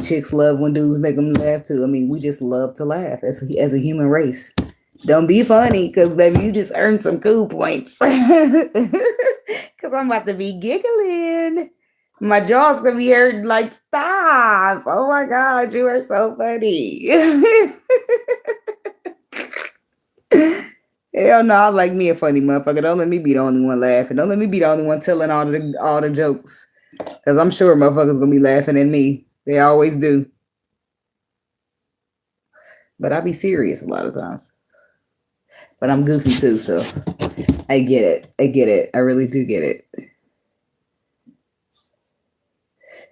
Chicks love when dudes make them laugh too. We just love to laugh as a human race. Don't be funny, because baby, you just earned some cool points. Because I'm about to be giggling. My jaw's gonna be hurting like, stop. Oh my God, you are so funny. Hell no, I like me a funny motherfucker. Don't let me be the only one laughing. Don't let me be the only one telling all the jokes. Because I'm sure motherfuckers gonna be laughing at me. They always do. But I be serious a lot of times. But I'm goofy too, so I get it. I really do get it.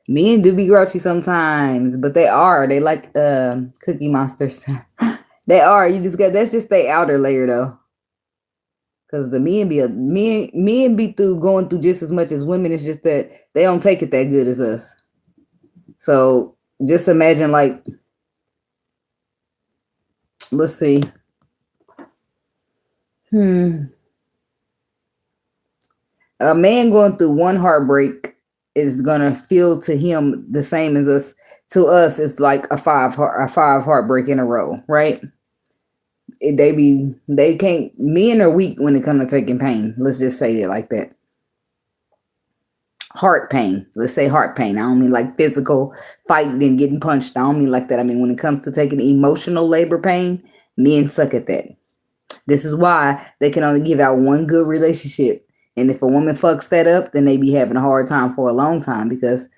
Men do be grouchy sometimes, but they like cookie monsters. They are. That's just the outer layer though. Because the men be going through just as much as women. It's just that they don't take it that good as us. So just imagine, like, let's see. A man going through one heartbreak is gonna feel to him the same as us. To us, it's like a five heartbreak in a row, right? Men are weak when it comes to taking pain. Let's just say it like that. Heart pain. Let's say heart pain. I don't mean like physical fighting and getting punched. I don't mean like that. I mean, when it comes to taking emotional labor pain, men suck at that. This is why they can only give out one good relationship. And if a woman fucks that up, then they be having a hard time for a long time, because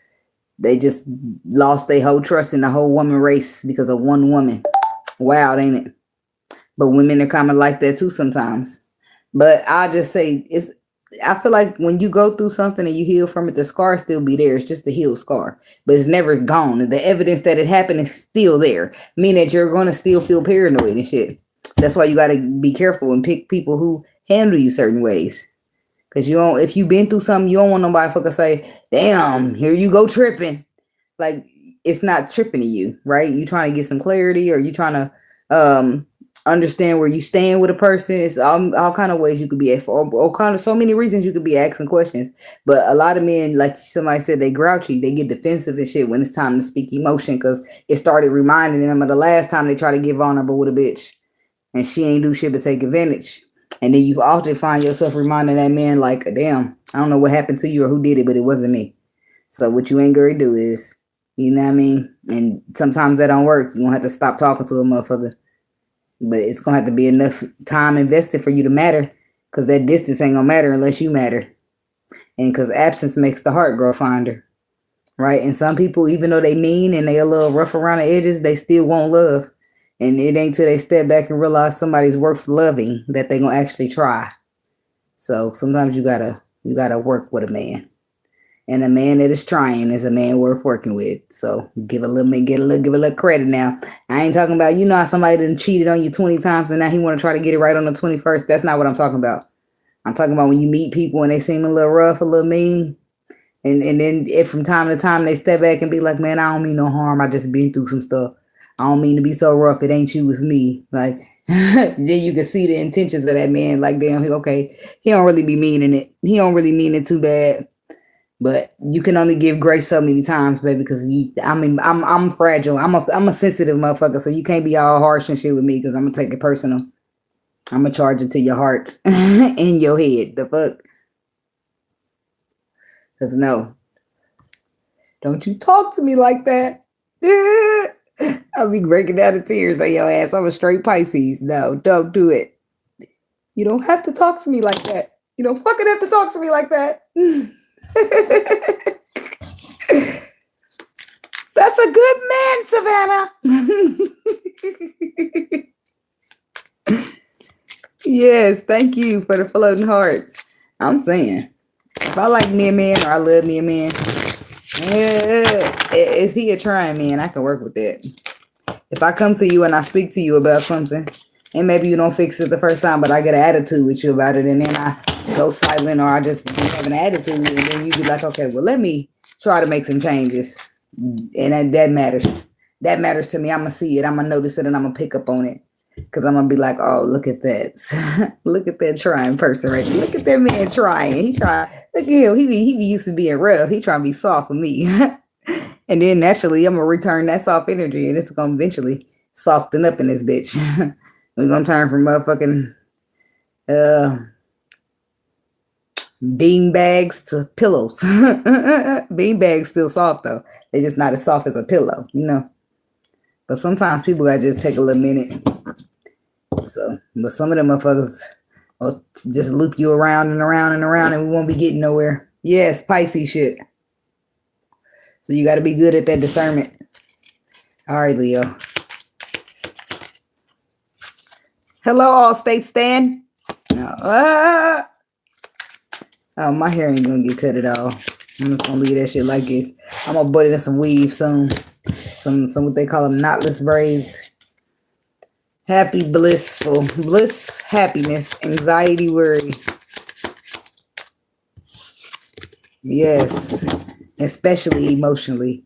they just lost their whole trust in the whole woman race because of one woman. Wild, ain't it? But women are kind of like that too sometimes. But I just say, I feel like when you go through something and you heal from it, the scar still be there. It's just a healed scar, but it's never gone. The evidence that it happened is still there, meaning that you're going to still feel paranoid and shit. That's why you got to be careful and pick people who handle you certain ways. Cause you don't, if you've been through something, you don't want nobody fucking say, "Damn, here you go tripping." Like it's not tripping to you, right? You trying to get some clarity, or you trying to understand where you stand with a person. It's all kind of ways you could be, all kind of so many reasons you could be asking questions. But a lot of men, like somebody said, they grouchy, they get defensive and shit when it's time to speak emotion, because it started reminding them of the last time they tried to get vulnerable with a bitch, and she ain't do shit but take advantage. And then you often find yourself reminding that man like, damn, I don't know what happened to you or who did it, but it wasn't me. So what you ain't gonna do is, you know what I mean? And sometimes that don't work. You're gonna have to stop talking to a motherfucker. But it's gonna have to be enough time invested for you to matter. Cause that distance ain't gonna matter unless you matter. And cause absence makes the heart grow fonder. Right? And some people, even though they mean and they a little rough around the edges, they still want love. And it ain't till they step back and realize somebody's worth loving that they gonna actually try. So sometimes you gotta work with a man. And a man that is trying is a man worth working with. So give a little credit now. I ain't talking about, how somebody done cheated on you 20 times and now he want to try to get it right on the 21st. That's not what I'm talking about. I'm talking about when you meet people and they seem a little rough, a little mean. And then if from time to time they step back and be like, man, I don't mean no harm. I just been through some stuff. I don't mean to be so rough. It ain't you, it's me. Like, then you can see the intentions of that man. Like, damn, okay, he don't really be meaning it. He don't really mean it too bad. But you can only give grace so many times, baby, because I'm fragile. I'm a sensitive motherfucker, so you can't be all harsh and shit with me, because I'm gonna take it personal. I'm gonna charge it to your heart and your head. The fuck? Because no, don't you talk to me like that. I'll be breaking down in tears on your ass. I'm a straight Pisces. No, don't do it. You don't have to talk to me like that. You don't fucking have to talk to me like that. That's a good man, Savannah. Yes, thank you for the floating hearts. I'm saying, if I like me a man, or I love me a man, if he a trying man, I can work with that. If I come to you and I speak to you about something, and maybe you don't fix it the first time, but I get an attitude with you about it, and then I go silent, or I just have an attitude, and then you be like, okay, well, let me try to make some changes. And that matters. That matters to me. I'm going to see it. I'm going to notice it, and I'm going to pick up on it. Because I'm going to be like, oh, look at that. Look at that trying person right there. Look at that man trying. He trying. Look at him. He be used to being rough. He trying to be soft with me. And then naturally, I'm going to return that soft energy, and it's going to eventually soften up in this bitch. We're going to turn from motherfucking bean bags to pillows. Bean bags still soft, though. They're just not as soft as a pillow, But sometimes people got to just take a little minute. So, but some of them motherfuckers will just loop you around and around and around, and we won't be getting nowhere. Yes, Pisces shit. So you got to be good at that discernment. All right, Leo. Hello, all state stand. No. Oh, my hair ain't gonna get cut at all. I'm just gonna leave that shit like this. I'm gonna put it in some weave soon. Some what they call them knotless braids. Happy, blissful, bliss, happiness, anxiety, worry. Yes, especially emotionally.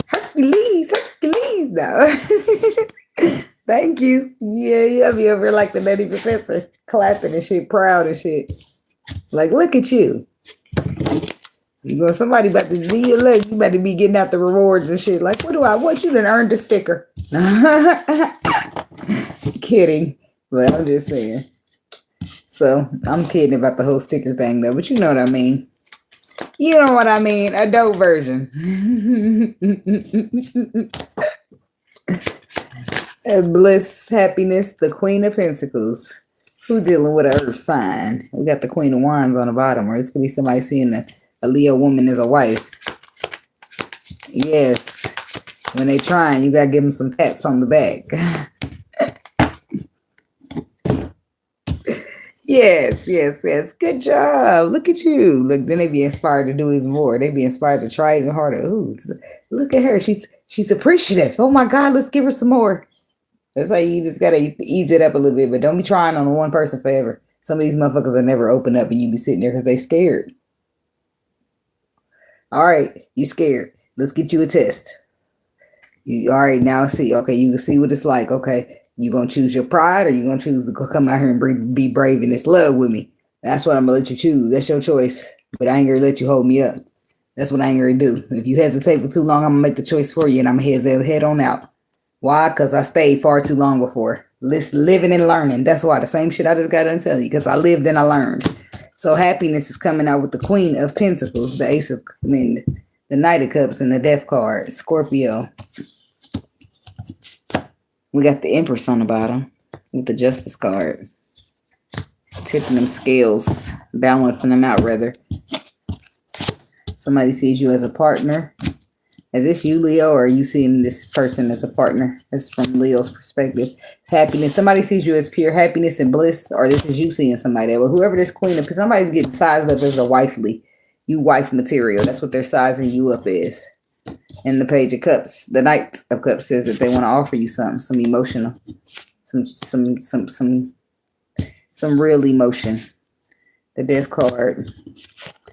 Hercules now. Thank you. Yeah, you'll be over like the Nutty Professor, clapping and shit, proud and shit. Like, look at you. Somebody about to do you look, you about to be getting out the rewards and shit. Like, what do I want? You done earned a sticker. Kidding. But I'm just saying. So I'm kidding about the whole sticker thing though, but you know what I mean. You know what I mean, adult version. Bliss, happiness, the Queen of Pentacles. Who's dealing with an earth sign? We got the Queen of Wands on the bottom, or it's going to be somebody seeing a Leo woman as a wife. Yes. When they trying, you got to give them some pats on the back. Yes. Good job. Look at you. Look, then they be inspired to do even more. They be inspired to try even harder. Ooh, look at her. She's appreciative. Oh my God, let's give her some more. That's why you just gotta ease it up a little bit, but don't be trying on one person forever. Some of these motherfuckers will never open up and you be sitting there because they scared. All right, you scared. Let's get you a test. All right, now see. Okay, you can see what it's like. Okay, you gonna choose your pride or you gonna choose to come out here and be brave in this love with me? That's what I'm gonna let you choose. That's your choice. But I ain't gonna let you hold me up. That's what I ain't gonna do. If you hesitate for too long, I'm gonna make the choice for you and I'm gonna head on out. Why? Because I stayed far too long before. Living and learning. That's why the same shit I just got to tell you. Because I lived and I learned. So happiness is coming out with the Queen of Pentacles, the Ace of, the Knight of Cups, and the Death card. Scorpio. We got the Empress on the bottom with the Justice card. Tipping them scales, balancing them out rather. Somebody sees you as a partner. Is this you, Leo, or are you seeing this person as a partner? That's from Leo's perspective. Happiness. Somebody sees you as pure happiness and bliss, or this is you seeing somebody. Well, whoever this queen of, somebody's getting sized up as a wifely. You wife material. That's what they're sizing you up as. And the Page of Cups, the Knight of Cups says that they want to offer you something, some emotional, some real emotion. The Death card.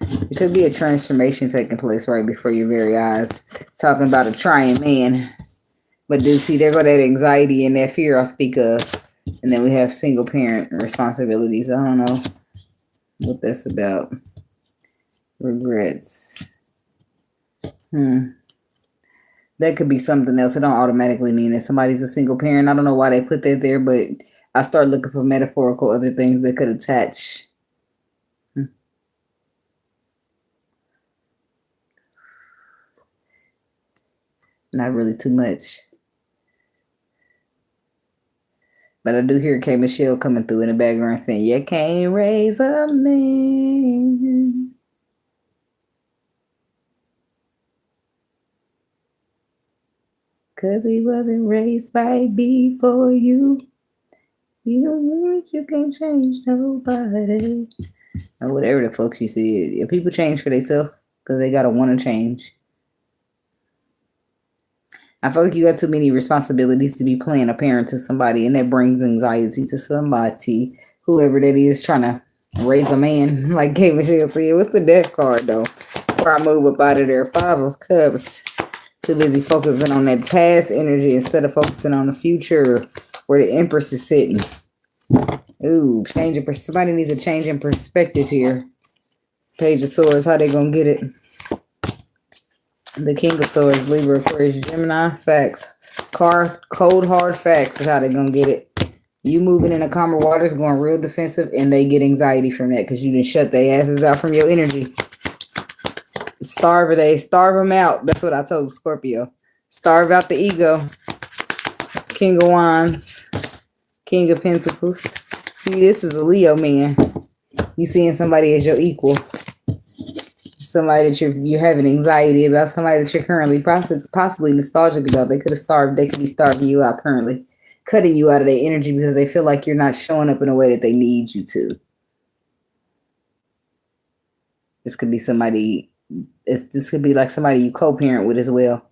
It could be a transformation taking place right before your very eyes. Talking about a trying man. But do see, there go that anxiety and that fear I speak of. And then we have single parent responsibilities. I don't know what that's about. Regrets. That could be something else. It don't automatically mean that somebody's a single parent. I don't know why they put that there, but I start looking for metaphorical other things that could attach. Not really too much. But I do hear K. Michelle coming through in the background saying, you can't raise a man. Cause he wasn't raised right before you. You can't change nobody. Or whatever the fuck she said. If people change for themselves, because they gotta want to change. I feel like you got too many responsibilities to be playing a parent to somebody, and that brings anxiety to somebody, whoever that is trying to raise a man. Like K. Michelle said, what's the Death card though? Before I move up out of there, 5 of Cups. Too busy focusing on that past energy instead of focusing on the future where the Empress is sitting. Ooh, somebody needs a change in perspective here. Page of Swords, how they gonna get it? The King of Swords, Libra, Aquarius, Gemini, facts. Cold, hard facts is how they gonna get it. You moving in the calmer waters, going real defensive, and they get anxiety from that because you didn't shut their asses out from your energy. Starve them out. That's what I told Scorpio. Starve out the ego. King of Wands, King of Pentacles. See, this is a Leo man. You seeing somebody as your equal. Somebody that you're having anxiety about, somebody that you're currently possibly nostalgic about. They could be starving you out currently. Cutting you out of their energy because they feel like you're not showing up in a way that they need you to. This could be somebody, this could be like somebody you co-parent with as well.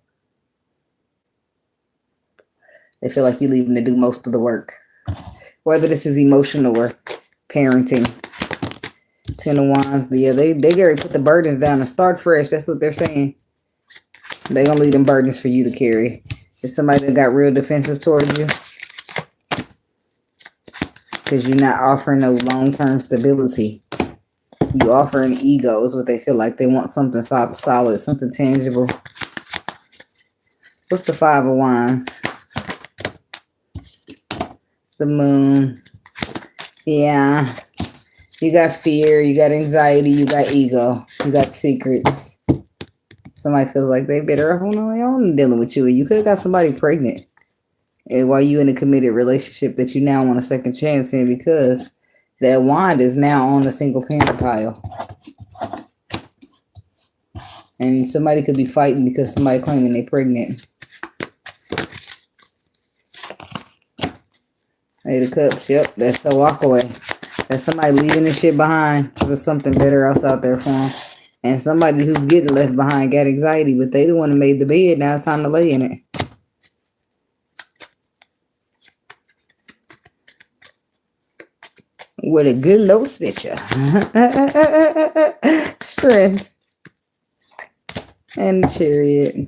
They feel like you're leaving to do most of the work. Whether this is emotional or parenting. 10 of Wands, yeah, they already put the burdens down and start fresh. That's what they're saying. They're going to leave them burdens for you to carry. It's somebody that got real defensive towards you. Because you're not offering no long-term stability. You offering ego is what they feel like. They want something solid, something tangible. What's the 5 of Wands? The Moon. Yeah. You got fear, you got anxiety, you got ego, you got secrets. Somebody feels like they better off on their own dealing with you. You could have got somebody pregnant. And while you in a committed relationship that you now want a second chance in because that wand is now on the single parent pile. And somebody could be fighting because somebody claiming they're pregnant. Eight of Cups, yep, that's the walk away. That's somebody leaving this shit behind because there's something better else out there for them. And somebody who's getting left behind got anxiety, but they the one who made the bed. Now it's time to lay in it. with a good low switcher. Strength. And the Chariot.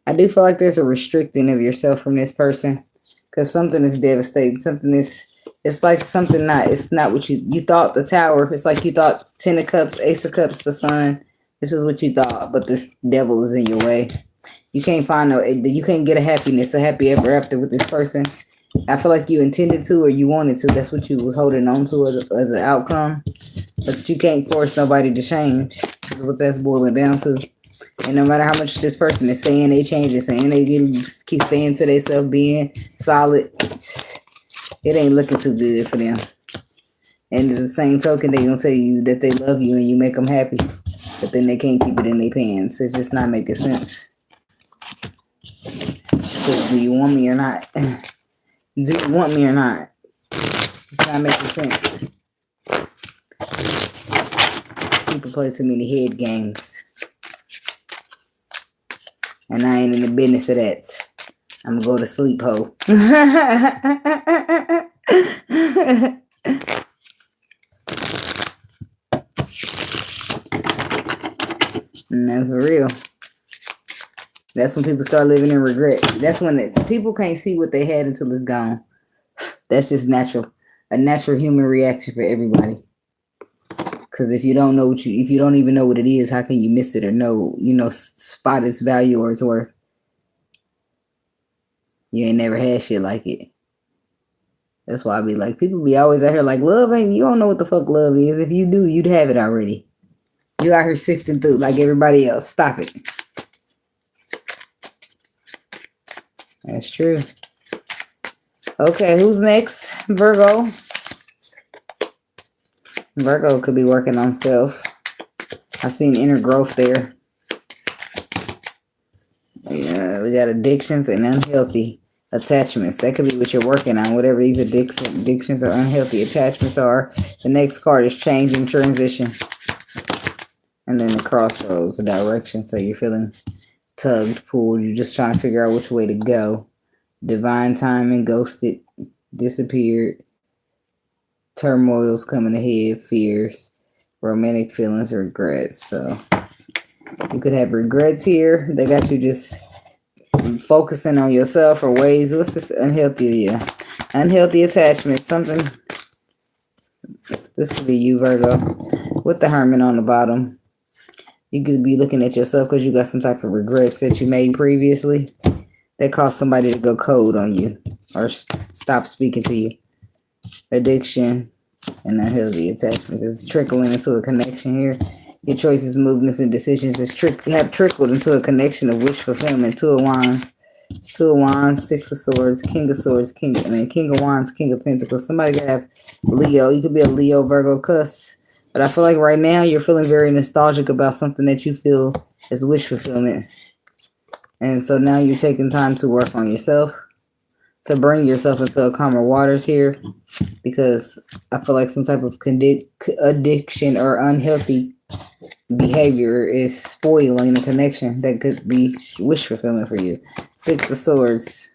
I do feel like there's a restricting of yourself from this person. Because something is devastating. Something is, it's like something not, it's not what you thought the Tower. It's like you thought 10 of Cups, Ace of Cups, the Sun. This is what you thought, but this devil is in your way. You can't find you can't get a happy ever after with this person. I feel like you intended to or you wanted to. That's what you was holding on to as an outcome. But you can't force nobody to change. That's what that's boiling down to. And no matter how much this person is saying they change it, saying they keep staying to themselves, being solid, it ain't looking too good for them. And at the same token, they gonna tell you that they love you and you make them happy. But then they can't keep it in their pants. It's just not making sense. Do you want me or not? Do you want me or not? It's not making sense. People play too many head games. And I ain't in the business of that. I'm gonna go to sleep, ho. No, for real. That's when people start living in regret. That's when people can't see what they had until it's gone. That's just natural. A natural human reaction for everybody. Because if you don't know if you don't even know what it is, how can you miss it or know, spot its value or its worth? You ain't never had shit like it. That's why I be like, people be always out here like, love ain't, you don't know what the fuck love is. If you do, you'd have it already. You out here sifting through like everybody else. Stop it. That's true. Okay, who's next? Virgo. Virgo could be working on self. I seen inner growth there. Yeah, we got addictions and unhealthy attachments. That could be what you're working on. Whatever these addictions or unhealthy attachments are. The next card is change and transition. And then the crossroads, the direction. So you're feeling tugged, pulled. You're just trying to figure out which way to go. Divine timing, ghosted, disappeared. Turmoils coming ahead, fears, romantic feelings, regrets. So you could have regrets here. They got you just focusing on yourself or ways. What's this unhealthy? Yeah. Unhealthy attachment. Something. This could be you, Virgo. With the Hermit on the bottom. You could be looking at yourself because you got some type of regrets that you made previously. That caused somebody to go cold on you. Or stop speaking to you. Addiction and unhealthy attachments is trickling into a connection here. Your choices, movements, and decisions have trickled into a connection of wish fulfillment. Two of Wands, Six of Swords, King of Swords, King of Wands, King of Pentacles. Somebody could have Leo. You could be a Leo, Virgo, Cuss. But I feel like right now you're feeling very nostalgic about something that you feel is wish fulfillment. And so now you're taking time to work on yourself. To bring yourself into a calmer waters here, because I feel like some type of addiction or unhealthy behavior is spoiling the connection that could be wish fulfillment for you. Six of Swords,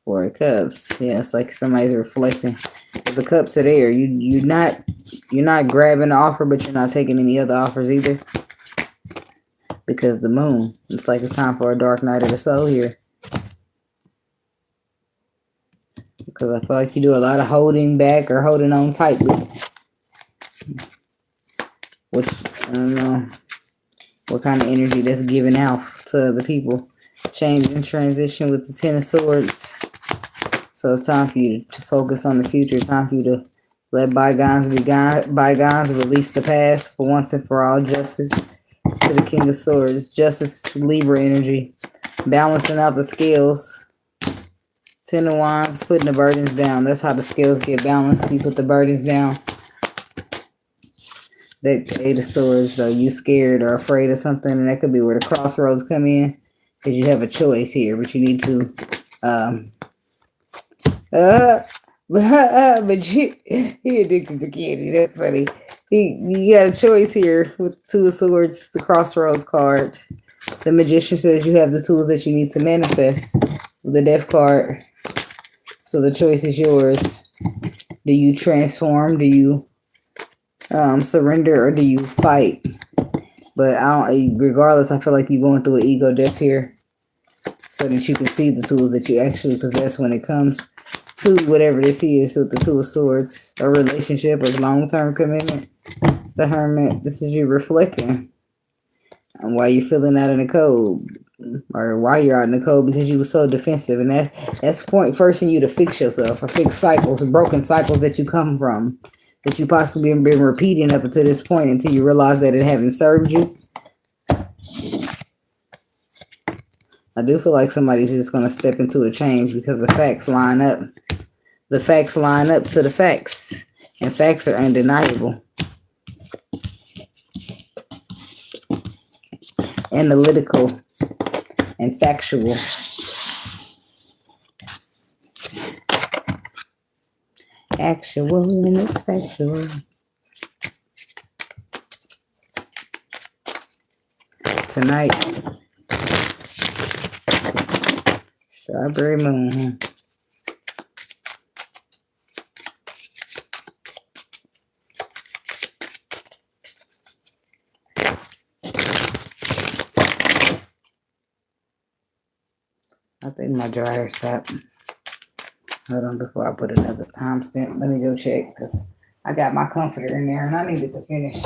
Four of Cups. Yeah, it's like somebody's reflecting. The cups are there. You're not grabbing the offer, but you're not taking any other offers either, because the Moon. It's like it's time for a dark night of the soul here. Because I feel like you do a lot of holding back or holding on tightly. Which, I don't know what kind of energy that's giving out to other people. Change and transition with the Ten of Swords. So it's time for you to focus on the future. Time for you to let bygones be bygones. Release the past for once and for all. Justice to the King of Swords. Justice, Libra energy. Balancing out the scales. Ten of Wands, putting the burdens down. That's how the scales get balanced. You put the burdens down. That Eight of Swords, though, you scared or afraid of something, and that could be where the crossroads come in, because you have a choice here, but you need to, but he addicted to candy. That's funny. You got a choice here with Two of Swords, the crossroads card. The Magician says you have the tools that you need to manifest. The Death card. So the choice is yours. Do you transform? Do you surrender, or do you fight? But regardless, I feel like you're going through an ego death here so that you can see the tools that you actually possess when it comes to whatever this is with the Two of Swords, a relationship, a long-term commitment. The Hermit, this is you reflecting on why you're feeling out in the cold, or why you're out in the cold because you were so defensive. And that's point first in you to fix yourself, or fix cycles, broken cycles that you come from, that you possibly have been repeating up until this point until you realize that it haven't served you. I do feel like somebody's just going to step into a change because the facts line up. The facts line up to the facts, and facts are undeniable. Analytical and factual. Actual and it's factual. Tonight, strawberry moon. I think my dryer stopped. Hold on before I put another timestamp. Let me go check because I got my comforter in there and I needed to finish.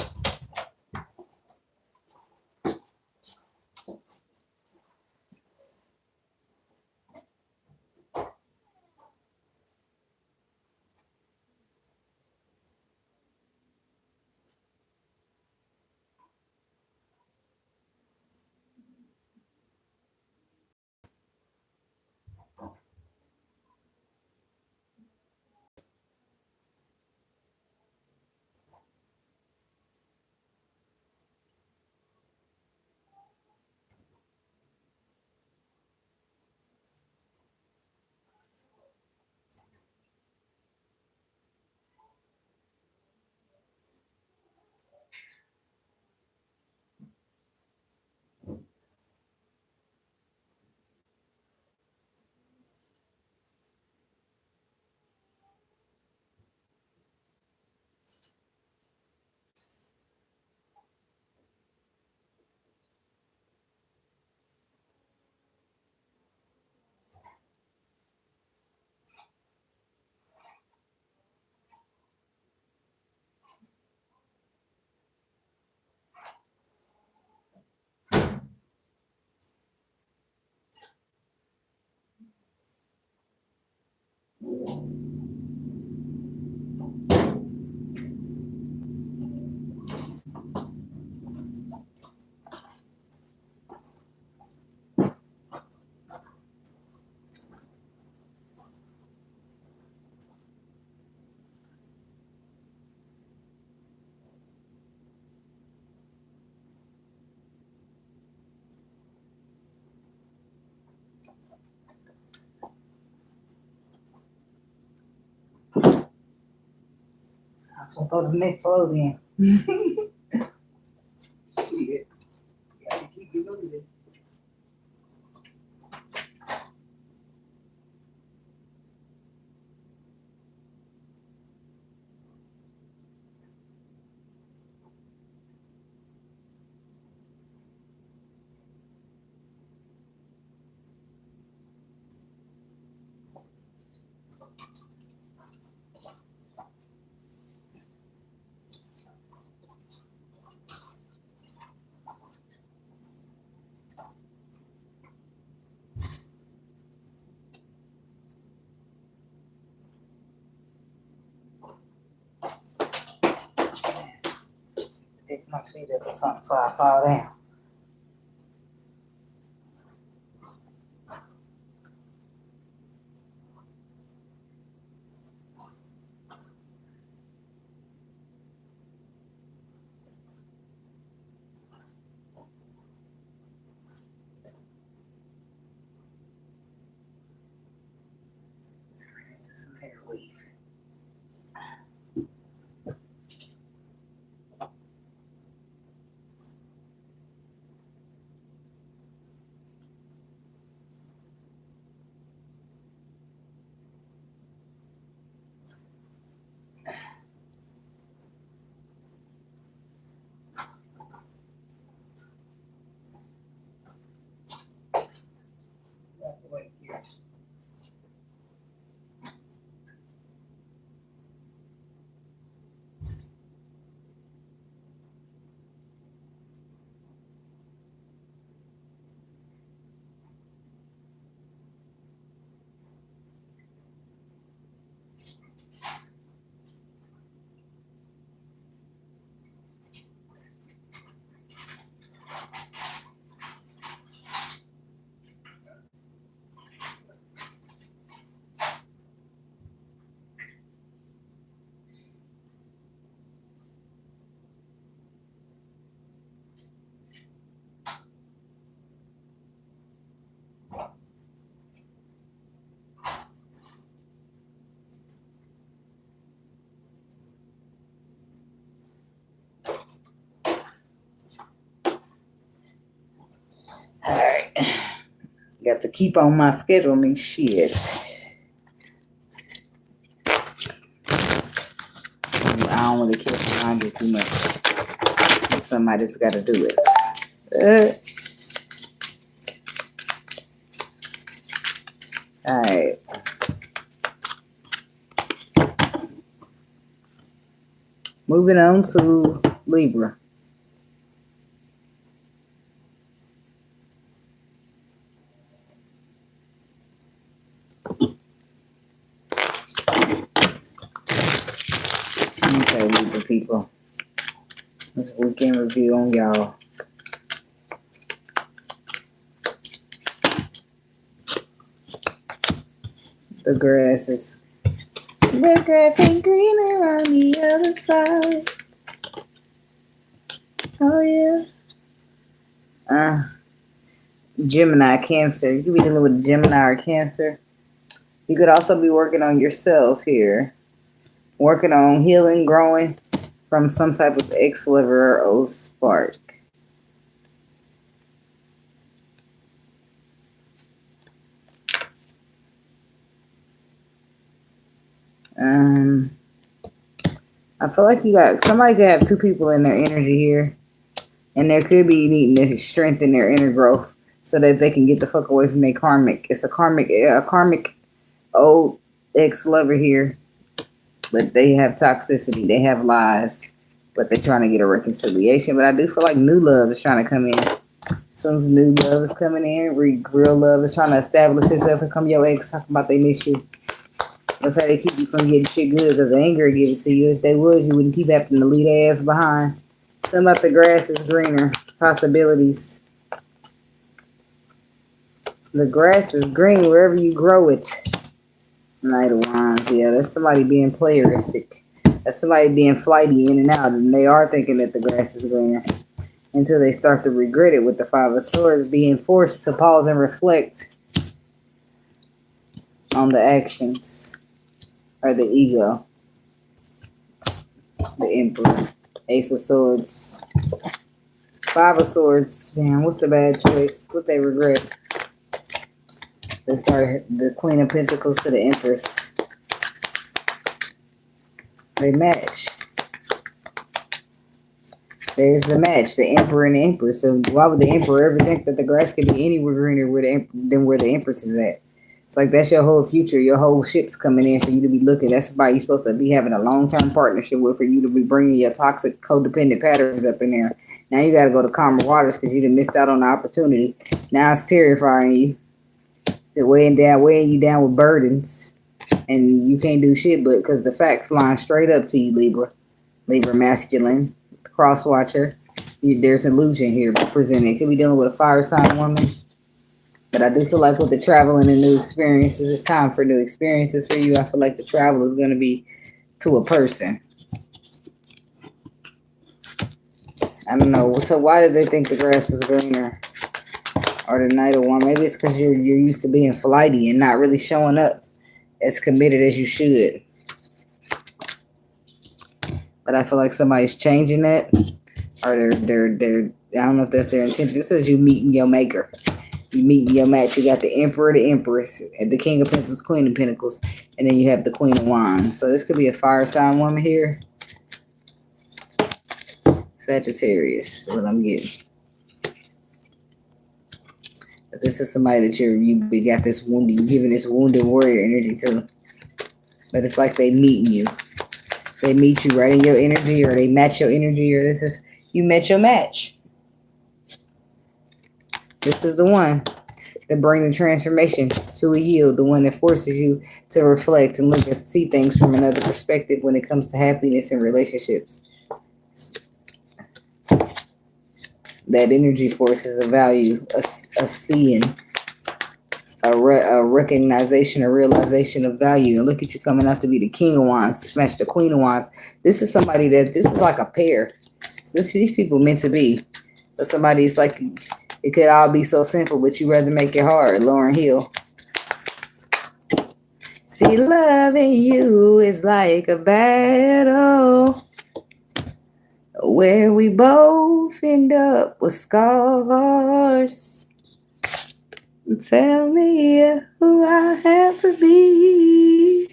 I was going to throw the next load in. Shit. Gotta keep it moving. Pick my feet up or something so I fall down. Into some hair weave. Got to keep on my schedule, me shit. I don't really care for laundry too much. Somebody's got to do it. All right. Moving on to Libra. Okay, Libra people. This weekend review on y'all. The grass ain't greener on the other side. Oh yeah. Gemini, Cancer. You could be dealing with Gemini or Cancer. You could also be working on yourself here. Working on healing, growing from some type of ex-lover or old spark. I feel like somebody could have two people in their energy here, and there could be needing to strengthen their inner growth so that they can get the fuck away from their karmic. It's a karmic old ex-lover here, but they have toxicity, they have lies, but they're trying to get a reconciliation. But I do feel like new love is trying to come in. As soon as new love is coming in, real love is trying to establish itself and come your ex talking about they miss you. That's how they keep you from getting shit good, because the anger will give it to you. If they would, you wouldn't keep having to leave their ass behind. Something about the grass is greener. Possibilities. The grass is green wherever you grow it. Knight of Wands. Yeah, that's somebody being playeristic. That's somebody being flighty in and out, and they are thinking that the grass is greener until they start to regret it with the Five of Swords, being forced to pause and reflect on the actions. Or the ego. The Emperor. Ace of Swords. Five of Swords. Damn, what's the bad choice? What they regret? They started the Queen of Pentacles to the Empress. They match. There's the match. The Emperor and the Empress. So why would the Emperor ever think that the grass could be anywhere greener than where the Empress is at? It's like that's your whole future. Your whole ship's coming in for you to be looking. That's why you're supposed to be having a long-term partnership with, for you to be bringing your toxic, codependent patterns up in there. Now you got to go to calmer waters because you done missed out on the opportunity. Now it's terrifying you. They're weighing you down with burdens. And you can't do shit but because the facts line straight up to you, Libra. Libra masculine. Cross watcher. There's illusion here presented. Could be dealing with a fire sign woman. But I do feel like with the traveling and new experiences, it's time for new experiences for you. I feel like the travel is going to be to a person. I don't know. So why did they think the grass was greener? Or the Knight of Wands? Maybe it's because you're used to being flighty and not really showing up as committed as you should. But I feel like somebody's changing that. Or they're I don't know if that's their intention. It says you meeting your maker. You meet your match. You got the Emperor, the Empress, and the King of Pentacles, Queen of Pentacles, and then you have the Queen of Wands. So this could be a fire sign woman here. Sagittarius is what I'm getting. But this is somebody that you got this wounded, you giving this wounded warrior energy to. But it's like they meeting you. They meet you right in your energy, or they match your energy, or you met your match. This is the one that brings the transformation to a yield, the one that forces you to reflect and look and see things from another perspective when it comes to happiness and relationships. That energy force is a value, a seeing, a recognition, a realization of value. And look at you coming out to be the King of Wands, smash the Queen of Wands. This is somebody this is like a pair. These people meant to be. But somebody's like... It could all be so simple, but you rather make it hard. Lauryn Hill. See, loving you is like a battle where we both end up with scars. Tell me who I have to be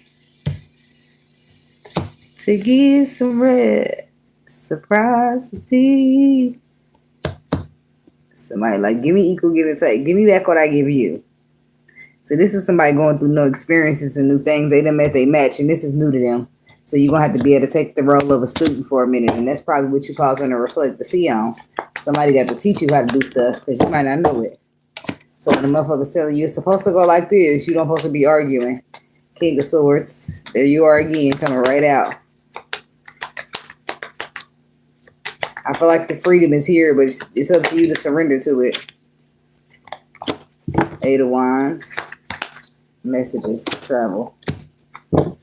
to get some reciprocity. Somebody like, give me equal, give and take. Give me back what I give you. So this is somebody going through new experiences and new things. They done met they match, and this is new to them. So you're going to have to be able to take the role of a student for a minute, and that's probably what you're causing to reflect the sea on. Somebody got to teach you how to do stuff because you might not know it. So when the motherfucker's telling you it's supposed to go like this, you don't supposed to be arguing. King of Swords. There you are again, coming right out. I feel like the freedom is here, but it's up to you to surrender to it. Eight of Wands. Messages, travel.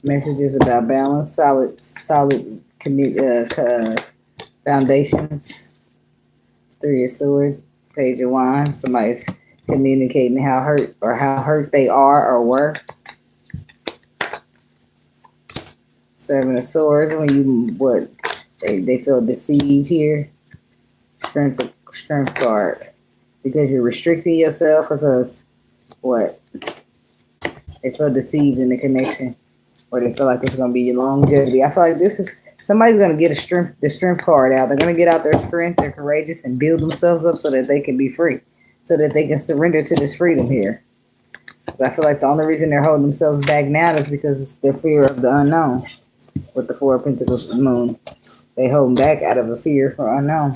Messages about balance, solid foundations. Three of Swords. Page of Wands. Somebody's communicating how hurt they are or were. Seven of Swords. When you they feel deceived here. Strength card. Because you're restricting yourself, because what? They feel deceived in the connection, or they feel like it's gonna be longevity. I feel like this is somebody's gonna get the strength card out. They're gonna get out their strength, they're courageous, and build themselves up so that they can be free, so that they can surrender to this freedom here. I feel like the only reason they're holding themselves back now is because it's their fear of the unknown. With the Four of Pentacles Moon, they hold them back out of a fear for unknown.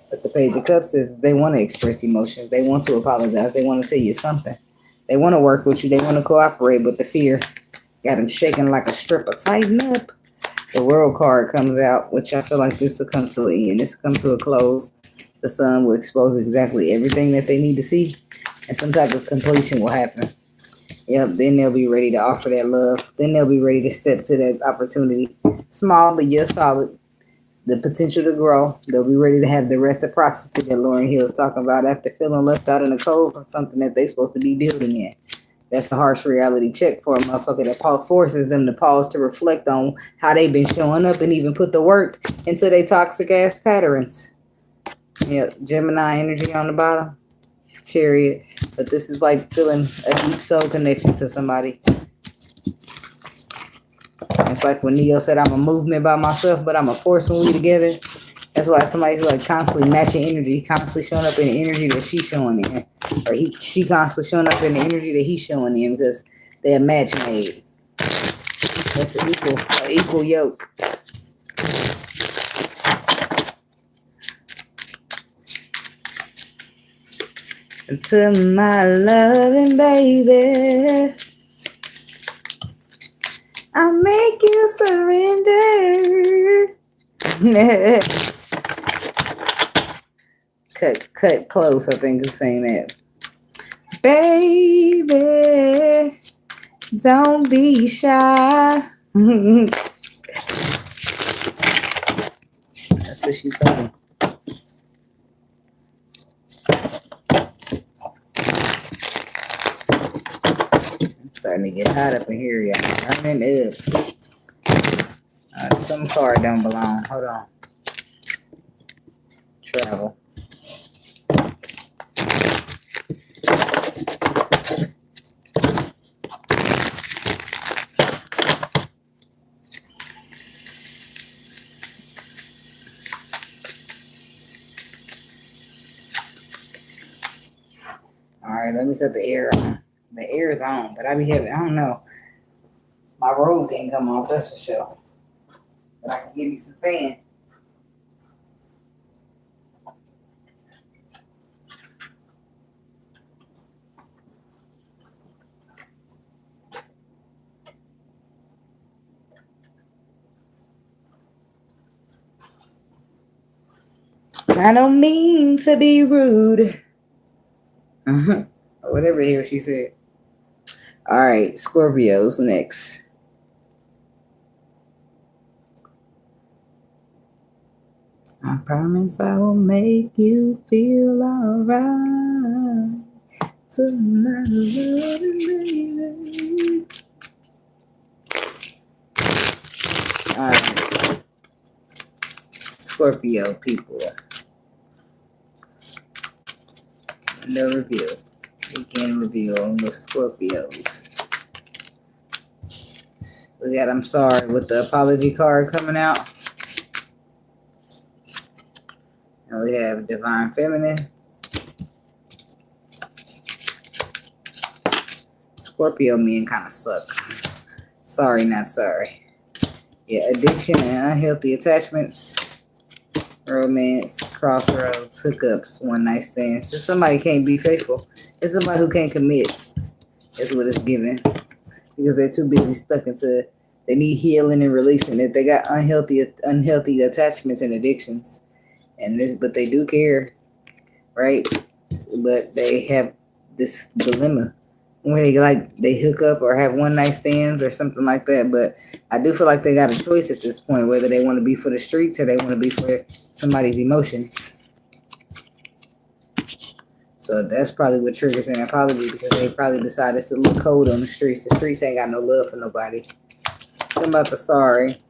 But the Page of Cups says they want to express emotions. They want to apologize. They want to tell you something. They want to work with you. They want to cooperate, but the fear got them shaking like a stripper. Tighten up. The World card comes out, which I feel like this will come to an end. This will come to a close. The Sun will expose exactly everything that they need to see, and some type of completion will happen. Yep, then they'll be ready to offer that love. Then they'll be ready to step to that opportunity. Small, but yet solid. The potential to grow. They'll be ready to have the reciprocity that Lauryn Hill is talking about after feeling left out in the cold from something that they're supposed to be building in. That's a harsh reality check for a motherfucker that forces them to pause to reflect on how they've been showing up and even put the work into their toxic ass patterns. Yep, Gemini energy on the bottom. Chariot. But this is like feeling a deep soul connection to somebody. It's like when Neo said, I'm a movement by myself, but I'm a force when we together. That's why somebody's like constantly matching energy, constantly showing up in the energy that she's showing in. Or she constantly showing up in the energy that he's showing in, because they're a match made. That's an equal yoke. To my loving baby, I'll make you surrender. Cut close, I think is saying that. Baby, don't be shy. That's what she told him. Starting to get hot up in here, y'all. Turning up. Some card don't belong. Hold on. Travel. All right, let me set the air on. The air is on, but I don't know. My robe can't come off, that's for sure. But I can give you some fan. I don't mean to be rude. Whatever the hell she said. All right, Scorpio's next. I promise I will make you feel alright tonight, baby. All right, Scorpio people. No review. Weekend review on the Scorpios. We got I'm sorry with the apology card coming out. And we have Divine Feminine. Scorpio men kind of suck. Sorry, not sorry. Yeah, addiction and unhealthy attachments. Romance, crossroads, hookups, one night stands. If somebody can't be faithful, it's somebody who can't commit. Is what it's given. Because they're too busy stuck into, they need healing and releasing it. They got unhealthy attachments and addictions. But they do care, right? But they have this dilemma where they hook up or have one night stands or something like that. But I do feel like they got a choice at this point, whether they want to be for the streets or they want to be for somebody's emotions. So that's probably what triggers an apology, because they probably decided it's a little cold on the streets. The streets ain't got no love for nobody. Something about the sorry.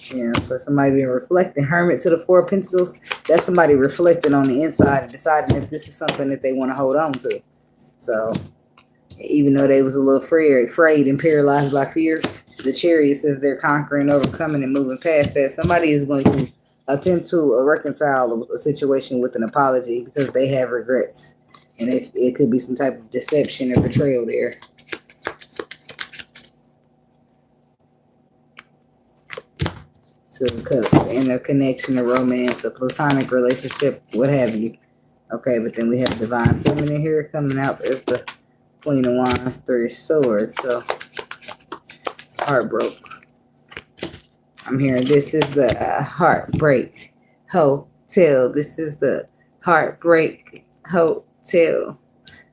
Yeah, so somebody being reflecting. Hermit to the Four of Pentacles. That's somebody reflecting on the inside and deciding if this is something that they want to hold on to. So even though they was a little afraid and paralyzed by fear, the Chariot says they're conquering, overcoming, and moving past that. Somebody is going to attempt to reconcile a situation with an apology because they have regrets. And it could be some type of deception or betrayal there. Two of Cups, and a connection, a romance, a platonic relationship, what have you. Okay, but then we have Divine Feminine here coming out as the Queen of Wands, Three of Swords. So, heartbroken. I'm hearing this is the Heartbreak Hotel. This is the Heartbreak Hotel.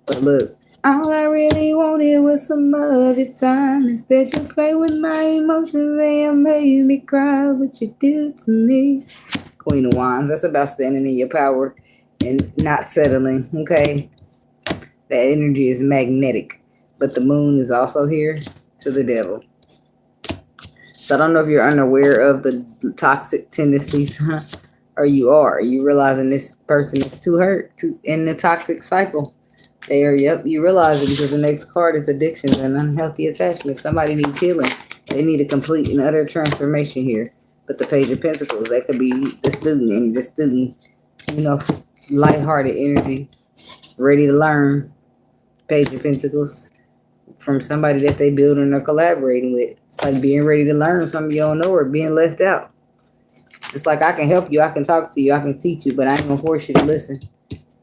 But look, all I really wanted was some of your time. Instead, you play with my emotions and made me cry. What you did to me. Queen of Wands. That's about standing in your power and not settling. Okay, that energy is magnetic, but the moon is also here to the devil. So I don't know if you're unaware of the toxic tendencies, or you are. You realizing this person is too hurt in the toxic cycle. You realize it because the next card is addictions and unhealthy attachments. Somebody needs healing. They need a complete and utter transformation here. But the Page of Pentacles, that could be the student, and the student, lighthearted energy, ready to learn. Page of Pentacles from somebody that they building or collaborating with. It's like being ready to learn something you don't know or being left out. It's like I can help you, I can talk to you, I can teach you, but I ain't gonna force you to listen.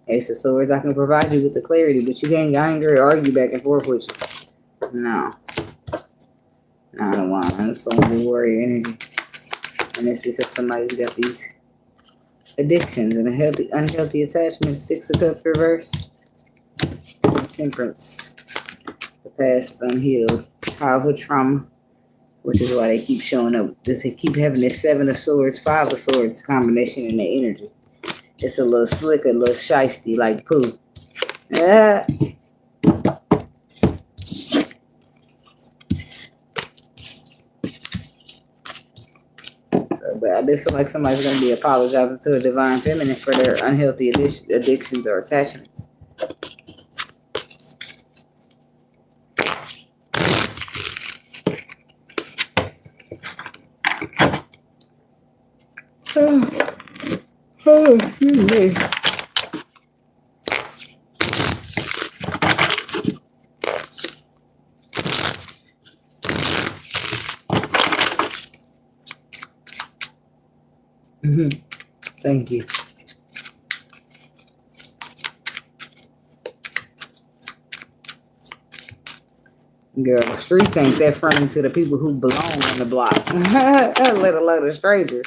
Ace of Swords, I can provide you with the clarity, but I ain't gonna argue back and forth with you. No. I don't want it. It's only warrior energy. And it's because somebody's got these addictions and unhealthy attachments. Six of Cups reversed. Temperance. The past is unhealed. Childhood trauma, which is why they keep showing up. They keep having this Seven of Swords, Five of Swords combination in their energy. It's a little slick, a little shiesty, like poo. But I do feel like somebody's going to be apologizing to a Divine Feminine for their unhealthy addictions or attachments. Oh, excuse me. Thank you. Girl, the streets ain't that friendly to the people who belong on the block. Let alone a stranger.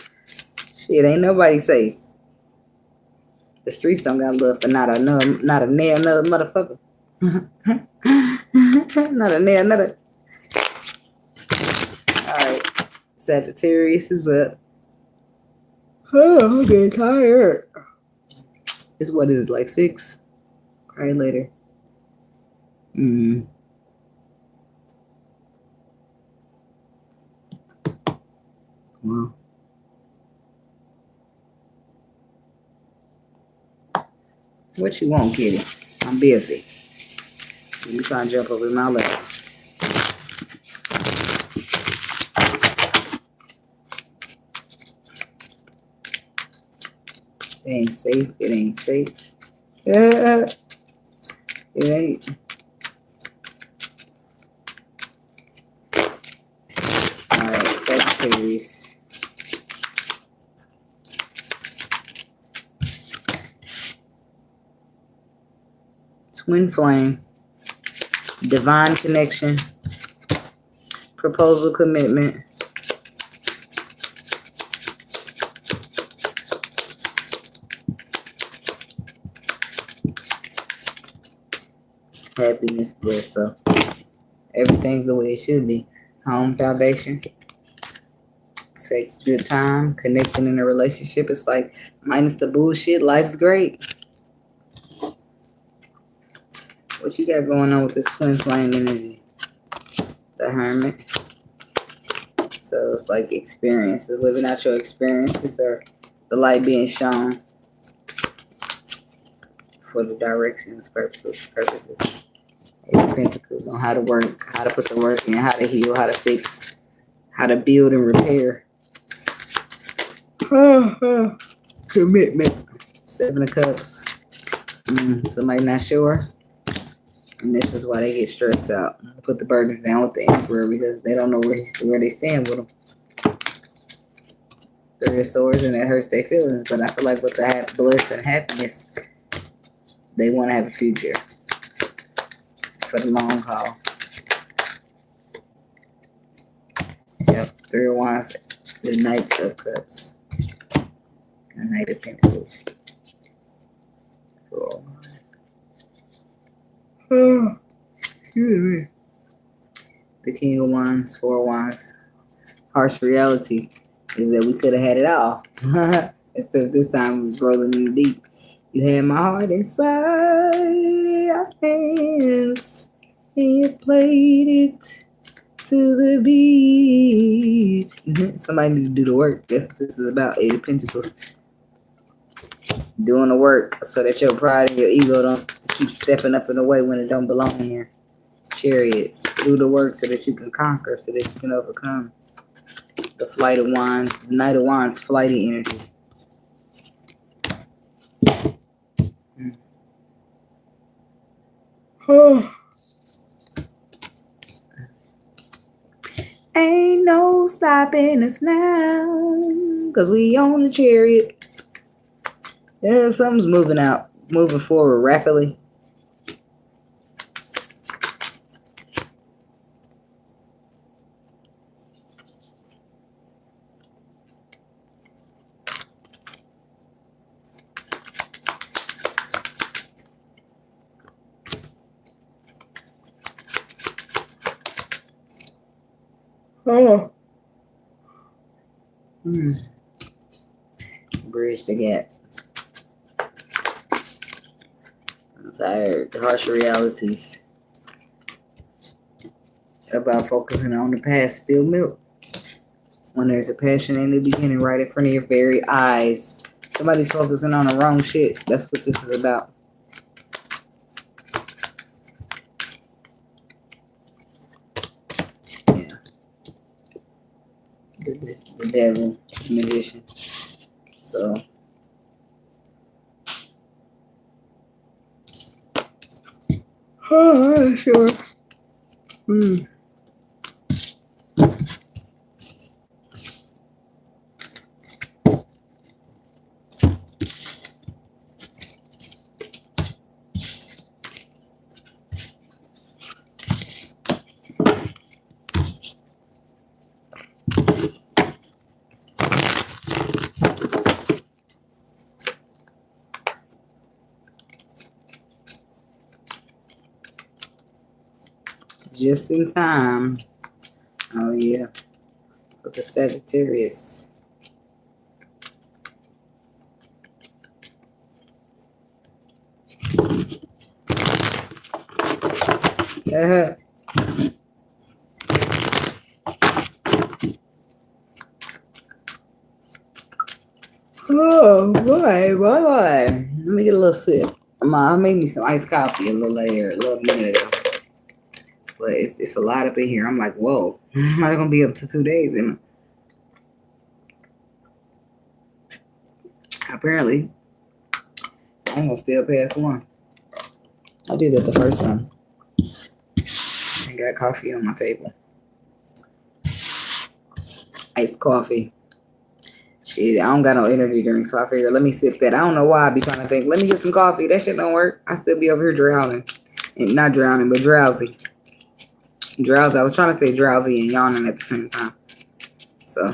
Shit, ain't nobody safe. The streets don't got love for not a nail, another motherfucker. Not a nail, another. Alright. Sagittarius is up. Oh, I'm getting tired. It's what is it, like 6? Cry later. Well. What you want, kitty? I'm busy. You trying to jump over my leg. It ain't safe. It ain't safe. Yeah. It ain't. Alright, Sagittarius. Twin flame. Divine connection. Proposal commitment. Happiness, bliss. So everything's the way it should be. Home foundation. Sex, good time. Connecting in a relationship. It's like minus the bullshit. Life's great. What you got going on with this twin flame energy? The Hermit. So it's like experiences. Living out your experiences or the light being shown for the directions, purposes. Eight of Pentacles on how to work, how to put the work in, how to heal, how to fix, how to build and repair. Commitment. Seven of Cups. Somebody not sure. And this is why they get stressed out. Put the burdens down with the Emperor because they don't know where they stand with them. Three of Swords, and that hurts their feelings. But I feel like with the bliss and happiness, they want to have a future for the long haul. Yep, Three of Wands, the Knights of Cups, the Knight of Pentacles. Excuse me. The King of Wands, Four of Wands. Harsh reality is that we could have had it all. Instead of this time, it was rolling in the deep. You had my heart inside your hands, and you played it to the beat. Somebody need to do the work. That's what this is about. Eight of Pentacles. Doing the work so that your pride and your ego don't keep stepping up in the way when it don't belong here. Chariots. Do the work so that you can conquer, so that you can overcome. The Flight of Wands, the Knight of Wands, flighty energy. Ain't no stopping us now, cause we on the chariot. Yeah, something's moving forward rapidly. Bridge the gap. I'm tired. The harsh realities about focusing on the past. Spill milk. When there's a passion in the beginning, right in front of your very eyes. Somebody's focusing on the wrong shit. That's what this is about. Yeah. The devil, the magician. So. Oh, sure. Just in time. Oh, yeah. With the Sagittarius. Oh, boy. Let me get a little sip. I made me some iced coffee a little minute ago. But it's a lot up in here. I'm like, whoa. I'm not gonna be up to 2 days. And apparently, I'm gonna still pass one. I did that the first time. I got coffee on my table. Iced coffee. Shit, I don't got no energy drink, so I figured let me sip that. I don't know why I be trying to think. Let me get some coffee. That shit don't work. I still be over here drowning. And not drowning, but drowsy. Drowsy. I was trying to say drowsy and yawning at the same time. So,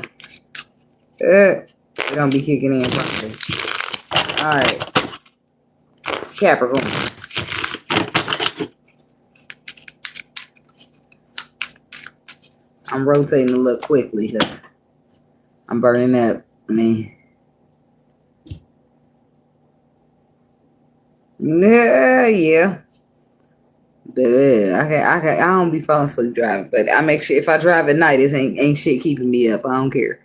it don't be kicking in properly. Alright. Capricorn. I'm rotating a little quickly because I'm burning up. I mean, yeah. I don't be falling asleep driving, but I make sure if I drive at night, it ain't shit keeping me up. I don't care.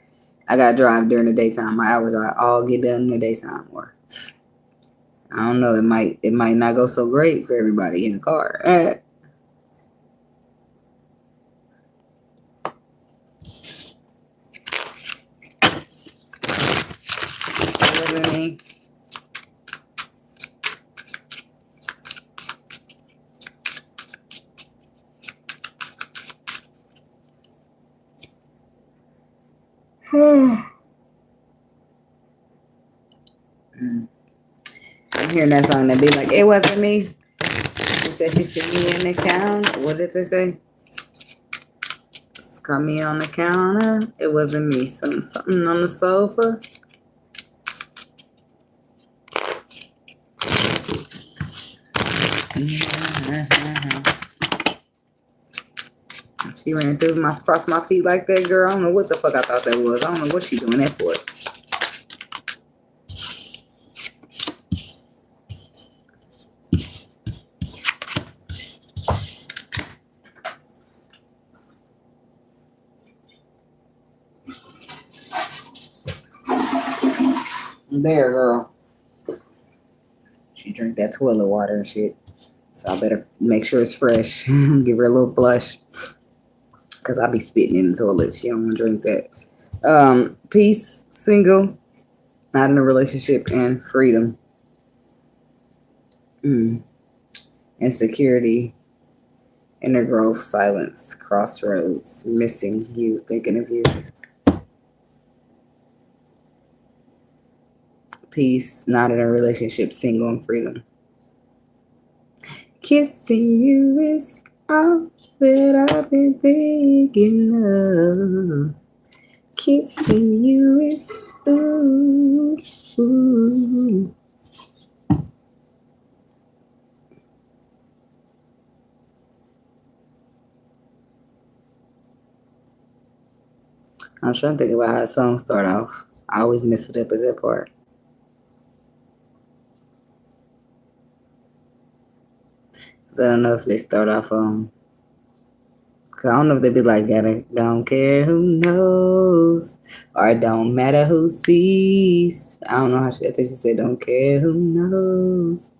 I gotta drive during the daytime. My hours I all get done in the daytime. Or I don't know. It might not go so great for everybody in the car. I'm hearing that song that be like, it wasn't me. She said she see me in the counter. What did they say? Caught me on the counter. It wasn't me. Something on the sofa. She ran through across my feet like that, girl. I don't know what the fuck I thought that was. I don't know what she doing that for. There, girl. She drank that toilet water and shit. So I better make sure it's fresh. Give her a little blush. Because I be spitting in the toilet. She don't want to drink that. Peace, single, not in a relationship, and freedom. Insecurity, inner growth, silence, crossroads, missing you, thinking of you. Peace, not in a relationship, single, and freedom. Kissing you is all that I've been thinking of. Kissing you is ooh, ooh. I'm trying to think about how the song start off. I always mess it up at that part. Cause I don't know if they start off cause I don't know if they be like, don't care who knows, or it don't matter who sees. I don't know how I think she said, don't care who knows,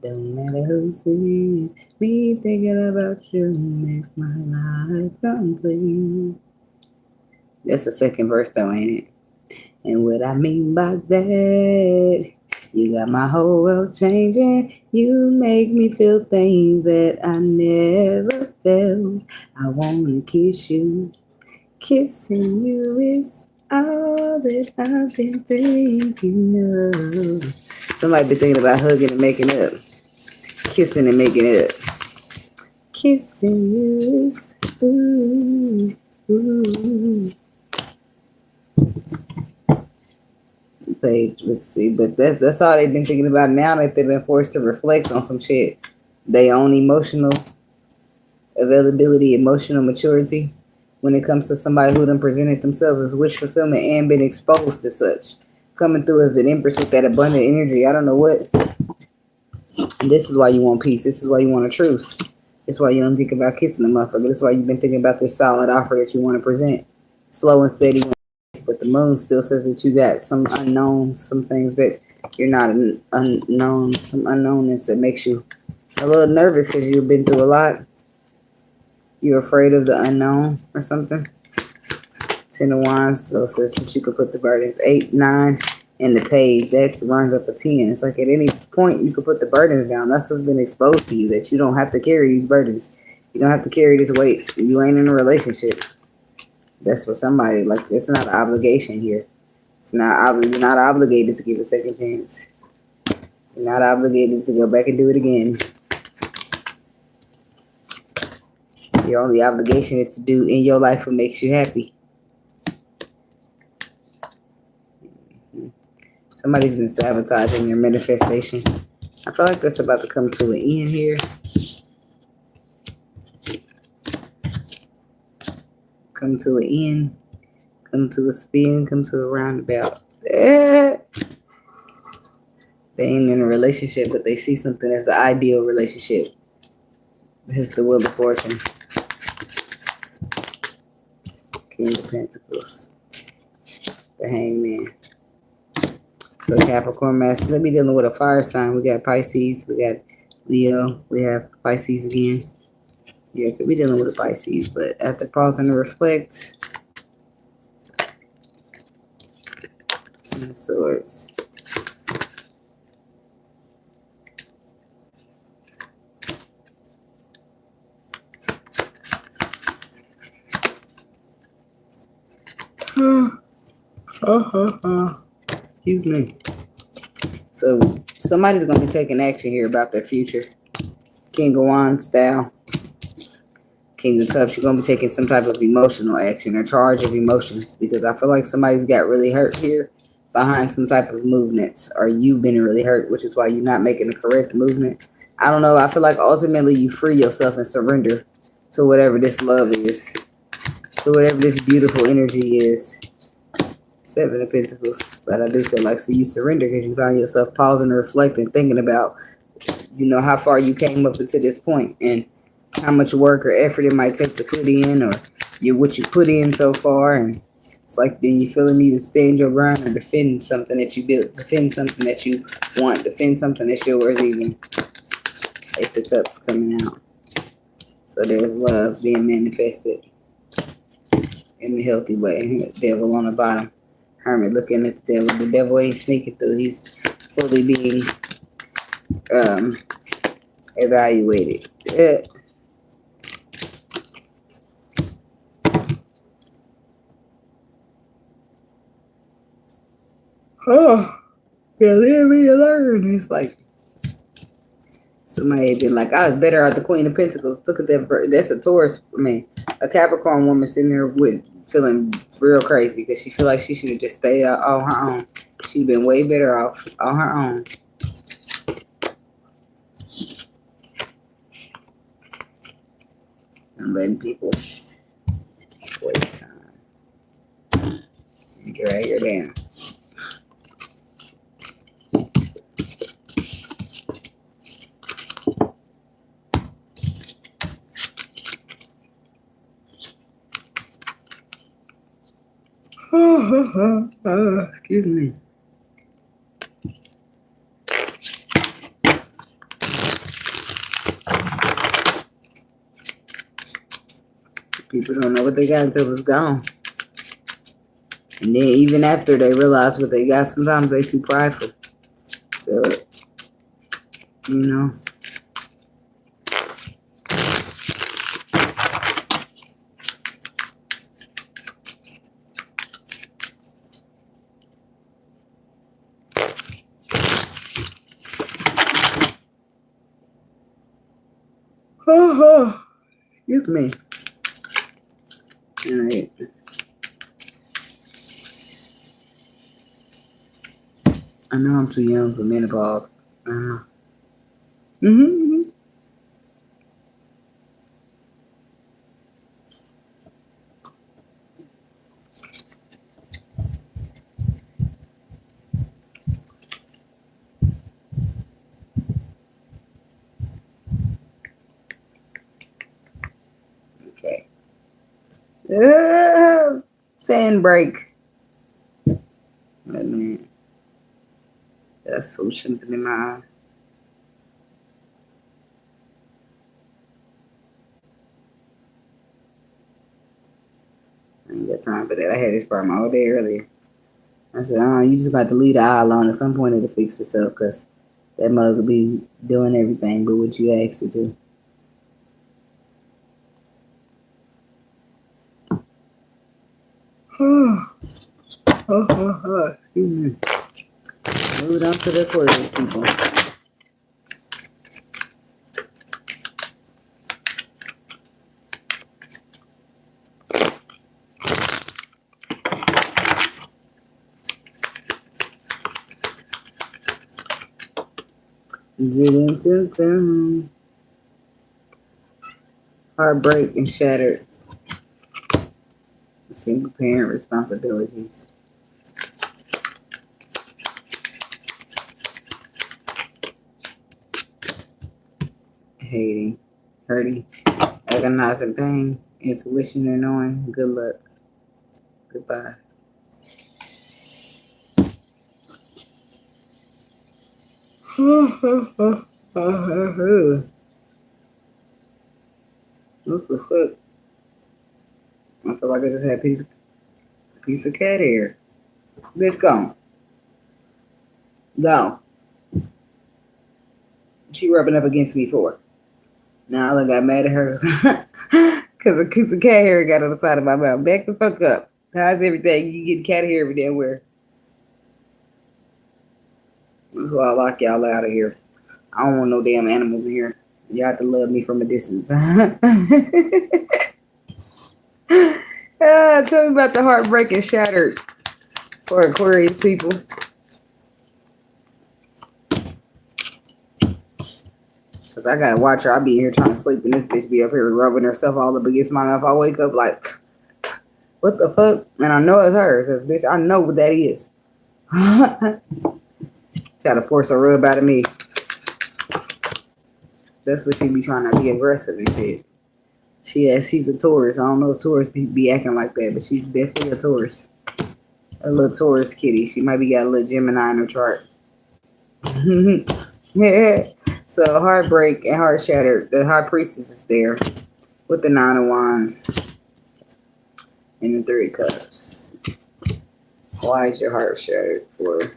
don't matter who sees. Me thinking about you makes my life complete. That's the second verse though, ain't it? And what I mean by that, you got my whole world changing. You make me feel things that I never felt. I wanna kiss you. Kissing you is all that I've been thinking of. Somebody be thinking about hugging and making up. Kissing and making up. Kissing you is ooh, ooh. Page, let's see, but that's all they've been thinking about now that they've been forced to reflect on some shit. They own emotional availability, emotional maturity when it comes to somebody who done presented themselves as wish fulfillment and been exposed to such. Coming through as the Empress with that abundant energy. I don't know what. This is why you want peace. This is why you want a truce. This is why you don't think about kissing a motherfucker. This is why you've been thinking about this solid offer that you want to present. Slow and steady. But the moon still says that you got some unknown, some things that You're not an unknown, some unknownness that makes you a little nervous because you've been through a lot. You're afraid of the unknown or something. 10 of Wands, so it says that you could put the burdens 8, 9 in the page. That runs up a 10. It's like at any point you could put the burdens down. That's what's been exposed to you, that you don't have to carry these burdens. You don't have to carry this weight. You ain't in a relationship. That's for somebody. Like, it's not an obligation here. It's not. You're not obligated to give a second chance. You're not obligated to go back and do it again. Your only obligation is to do in your life what makes you happy. Somebody's been sabotaging your manifestation. I feel like that's about to come to an end here. Come to an end. Come to a spin. Come to a roundabout. They ain't in a relationship, but they see something as the ideal relationship. This is the Wheel of Fortune. King of Pentacles. The Hangman. So Capricorn masculine. Let me dealing with a fire sign. We got Pisces. We got Leo. We have Pisces again. Yeah, could be dealing with a Pisces. But after pausing to reflect. Ten of Swords. Excuse me. So somebody's going to be taking action here about their future. King of Wands style. King of Cups. You're going to be taking some type of emotional action or charge of emotions, because I feel like somebody's got really hurt here behind some type of movements, or you've been really hurt, which is why you're not making the correct movement. I don't know. I feel like ultimately you free yourself and surrender to whatever this love is, to whatever this beautiful energy is. 7 of Pentacles. But I do feel like, so you surrender because you find yourself pausing and reflecting, thinking about, you know, how far you came up until this point and how much work or effort it might take to put in, or what you put in so far. And it's like then you feel the need to stand your ground and defend something that you built, defend something that you want, defend something that's yours even. Ace of Cups coming out. So there's love being manifested in a healthy way. Devil on the bottom. Hermit looking at the devil. The devil ain't sneaking through. He's fully being evaluated. Yeah. Oh, yeah, let me learn. It's like somebody had been like, I was better out the Queen of Pentacles. Look at that. That's a Taurus. I mean, a Capricorn woman sitting there with feeling real crazy because she feel like she should have just stayed out on her own. She'd been way better off on her own. And letting people waste time and drag her down. Excuse me. People don't know what they got until it's gone. And then even after they realize what they got, sometimes they too prideful. So, you know. Excuse me. All right. I know I'm too young for menopause. Okay. Fan break. Wait a minute. That's something in my eye. I ain't got time for that. I had this problem all day earlier. I said, you just got to leave the eye alone. At some point it'll fix itself because that mug will be doing everything but what you asked it to. Move on to the Aquarius, people. Heartbreak and shattered. Single parent responsibilities. Hating, hurting, agonizing pain, intuition and knowing. Good luck. Goodbye. What the fuck? I feel like I just had a piece of cat hair. Bitch, go. Go. She rubbing up against me for. Now I got mad at her because a piece of cat hair got on the side of my mouth. Back the fuck up. How's everything? You get cat hair every damn where. That's why I lock y'all out of here. I don't want no damn animals in here. Y'all have to love me from a distance. Tell me about the heartbreak and shattered for Aquarius people. Because I got to watch her. I be here trying to sleep and this bitch be up here rubbing herself all up against my mouth. I wake up like, what the fuck? And I know it's her because, bitch, I know what that is. Try to force a rub out of me. That's what she be trying to be aggressive and shit. She's a Taurus. I don't know if Taurus be acting like that, but she's definitely a Taurus. A little Taurus kitty. She might be got a little Gemini in her chart. Yeah. So heartbreak and heart shattered. The High Priestess is there with the 9 of Wands and the 3 of Cups. Why is your heart shattered for?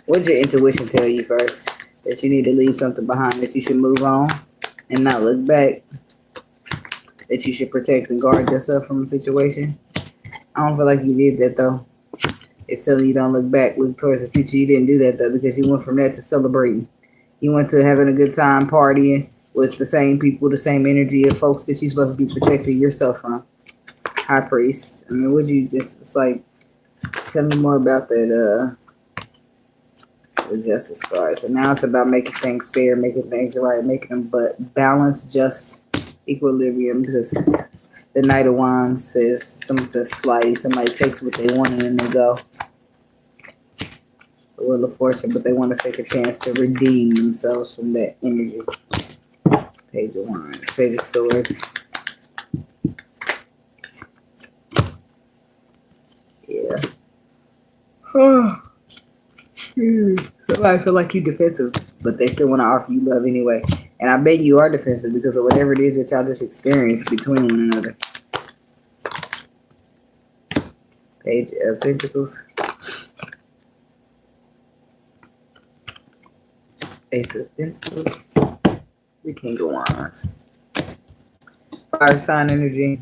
What did your intuition tell you first? That you need to leave something behind, that you should move on and not look back, that you should protect and guard yourself from a situation. I don't feel like you did that though. It's telling you don't look back, look towards the future. You didn't do that though because you went from that to celebrating. You went to having a good time partying with the same people, the same energy of folks that you're supposed to be protecting yourself from. High Priest. I mean, would you just, it's like, tell me more about that, the Justice card. So now it's about making things fair, making things right, making them but balanced, just equilibrium. Because the Knight of Wands says something's flighty. Somebody takes what they want and then they go. The Wheel of Fortune, but they want to take a chance to redeem themselves from that energy. Page of Wands, Page of Swords. Yeah. I feel like you're defensive, but they still want to offer you love anyway. And I bet you are defensive because of whatever it is that y'all just experienced between one another. Page of Pentacles. Ace of Pentacles. The King of Wands. Fire sign energy.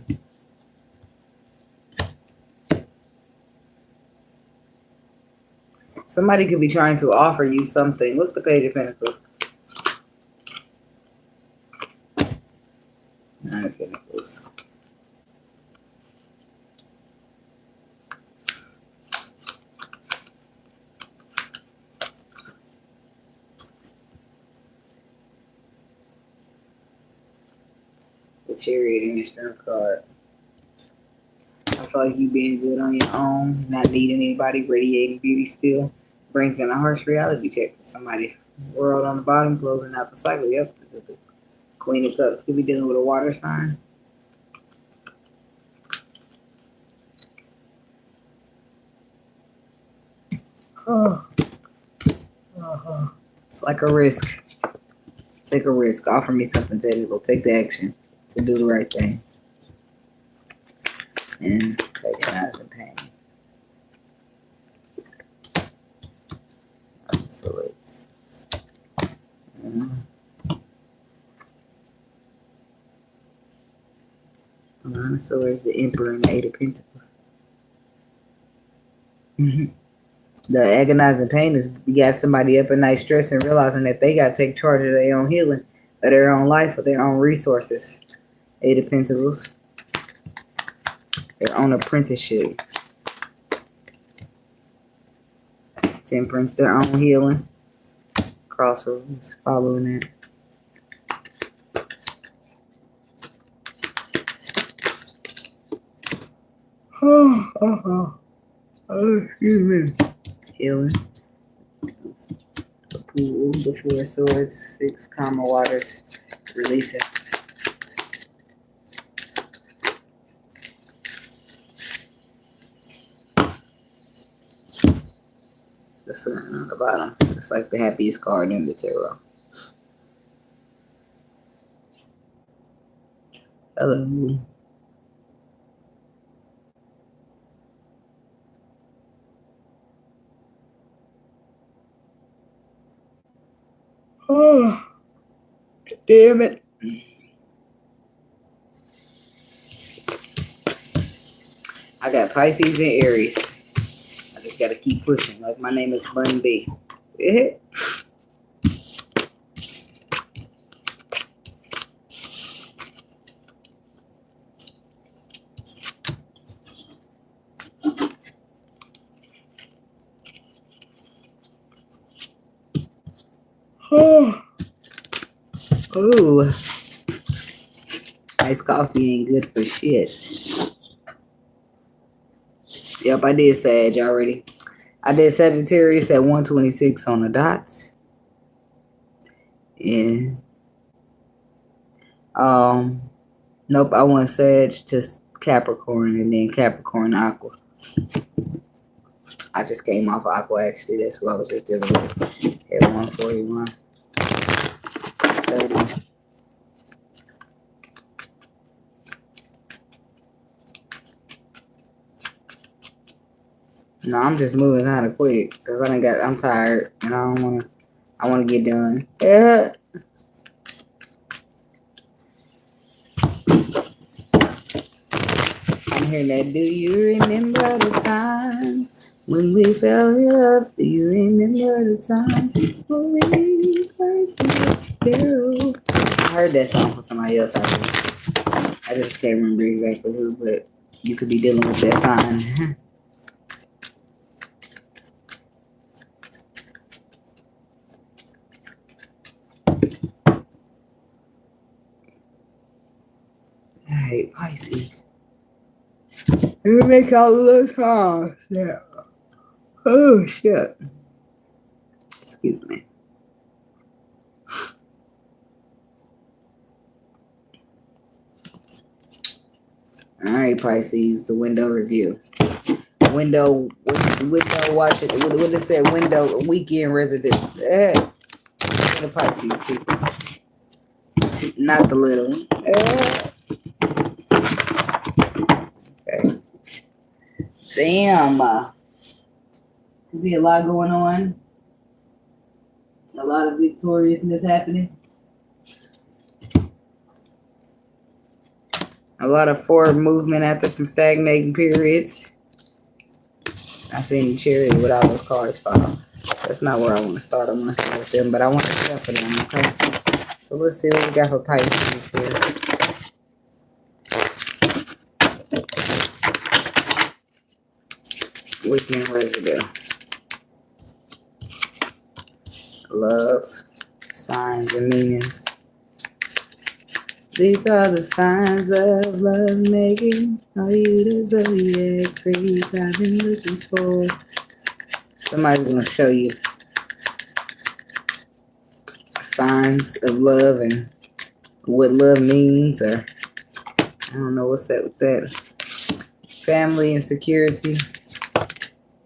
Somebody could be trying to offer you something. What's the Page of Pentacles? 9 of Pentacles. The Chariot and the Strength card. I feel like you being good on your own, not needing anybody, radiating beauty still, brings in a harsh reality check for somebody. World on the bottom, closing out the cycle. Yep. The Queen of Cups could be dealing with a water sign. Oh. It's like a risk. Take a risk. Offer me something technical. Take the action to do the right thing. And take agonizing pain. So it's so there's the Emperor and the Eight of Pentacles. The agonizing pain is you got somebody up at night stressing, realizing that they got to take charge of their own healing, of their own life, of their own resources. Eight of Pentacles. Their own apprenticeship. Temperance, their own healing. Crossroads, following that. Excuse me. Healing. The Pool, the Four of Swords, 6 calmer waters, releasing. The Sun on the bottom. It's like the happiest card in the tarot. Hello. Oh, damn it. I got Pisces and Aries. I just got to keep pushing. Like my name is Bun B. Ooh. Iced coffee ain't good for shit. Yep, I did Sag already. I did Sagittarius at 126 on the dots. Yeah. Nope, I went Sag to Capricorn and then Capricorn Aqua. I just came off Aqua actually. That's what I was just dealing with at 141. 30. No, I'm just moving kind of quick because I'm tired and I want to get done. Yeah. I'm hearing that. Do you remember the time when we fell in love? Do you remember the time when we first met, girl? I heard that song from somebody else. I just can't remember exactly who, but you could be dealing with that sign. I hate Pisces. It make all of those calls. Yeah. Oh shit. Excuse me. All right, Pisces. The window review. Window watch it. What it said? Window weekend resident. The Pisces people. Not the little one. Okay. Damn. Could be a lot going on. A lot of victoriousness happening. A lot of forward movement after some stagnating periods. I seen Cherry with all those cards fall. That's not where I want to start. I want to start with them, but I want to start for them, okay? So let's see what we got for Pisces here. Weekend residue. Love, signs, and meanings. These are the signs of love making. Are you the zodiac freak I've been looking for? Somebody's going to show you signs of love and what love means, or I don't know what's that with that. Family and security.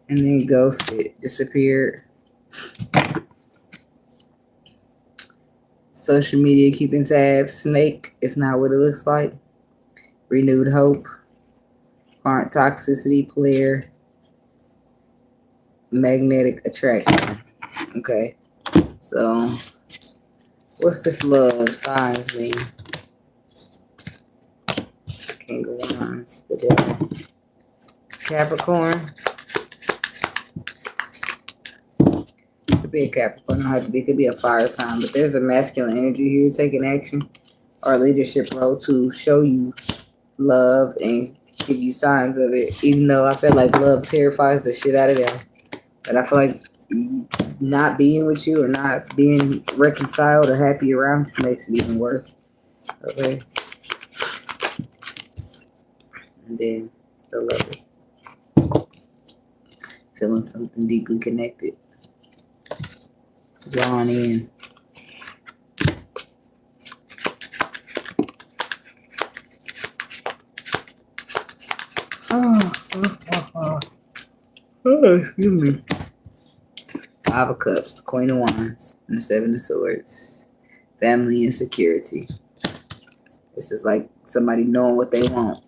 And then ghosted, disappeared. Social media keeping tabs. Snake. It's not what it looks like. Renewed hope. Current toxicity player. Magnetic attraction. Okay. So, what's this love signs mean? King of Wands. The devil. Capricorn. Could be a Capricorn. Don't have to be. Could be a fire sign. But there's a masculine energy here taking action or leadership role to show you love and give you signs of it. Even though I feel like love terrifies the shit out of them. But I feel like not being with you or not being reconciled or happy around makes it even worse. Okay. And then the Lovers. Feeling something deeply connected. Drawn in. Oh, excuse me. Five of Cups, the Queen of Wands, and the Seven of Swords. Family insecurity. This is like somebody knowing what they want.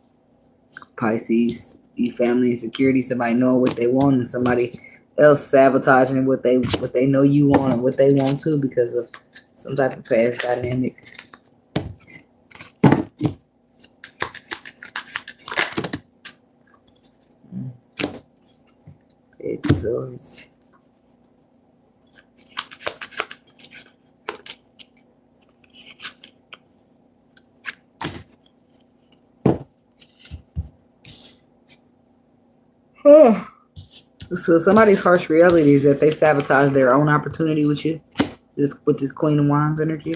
Pisces, family insecurity, somebody knowing what they want and somebody else sabotaging what they know you want and what they want to because of some type of past dynamic. Page of Swords. So somebody's harsh reality is that they sabotage their own opportunity with you, with this Queen of Wands energy,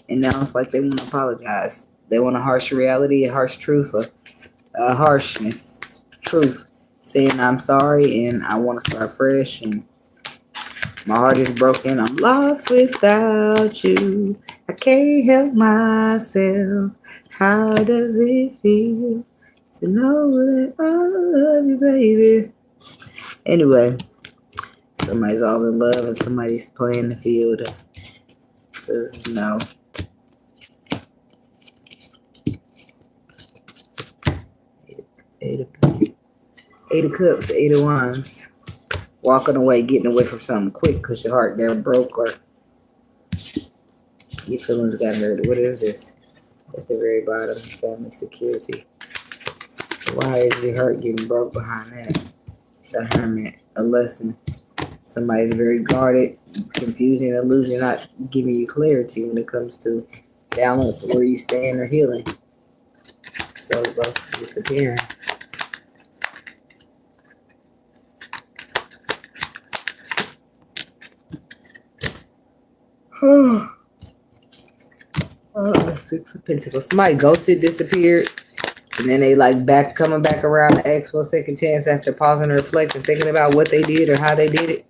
and now it's like they want to apologize. They want a harsh reality, a harsh truth, a harshness, truth, saying I'm sorry and I want to start fresh and my heart is broken. I'm lost without you. I can't help myself. How does it feel to know that I love you, baby? Anyway, somebody's all in love and somebody's playing the field. Because, no. Eight of Cups, Eight of Wands. Walking away, getting away from something quick because your heart got broke or your feelings got hurt. What is this? At the very bottom, family security. Why is your heart getting broke behind that? The Hermit, a lesson. Somebody's very guarded, confusion, illusion, not giving you clarity when it comes to balance, where you stand or healing. So ghosts disappearing. Six of Pentacles. Somebody ghosted, disappeared, and then they like coming back around to ask for a second chance after pausing to reflect and thinking about what they did or how they did it.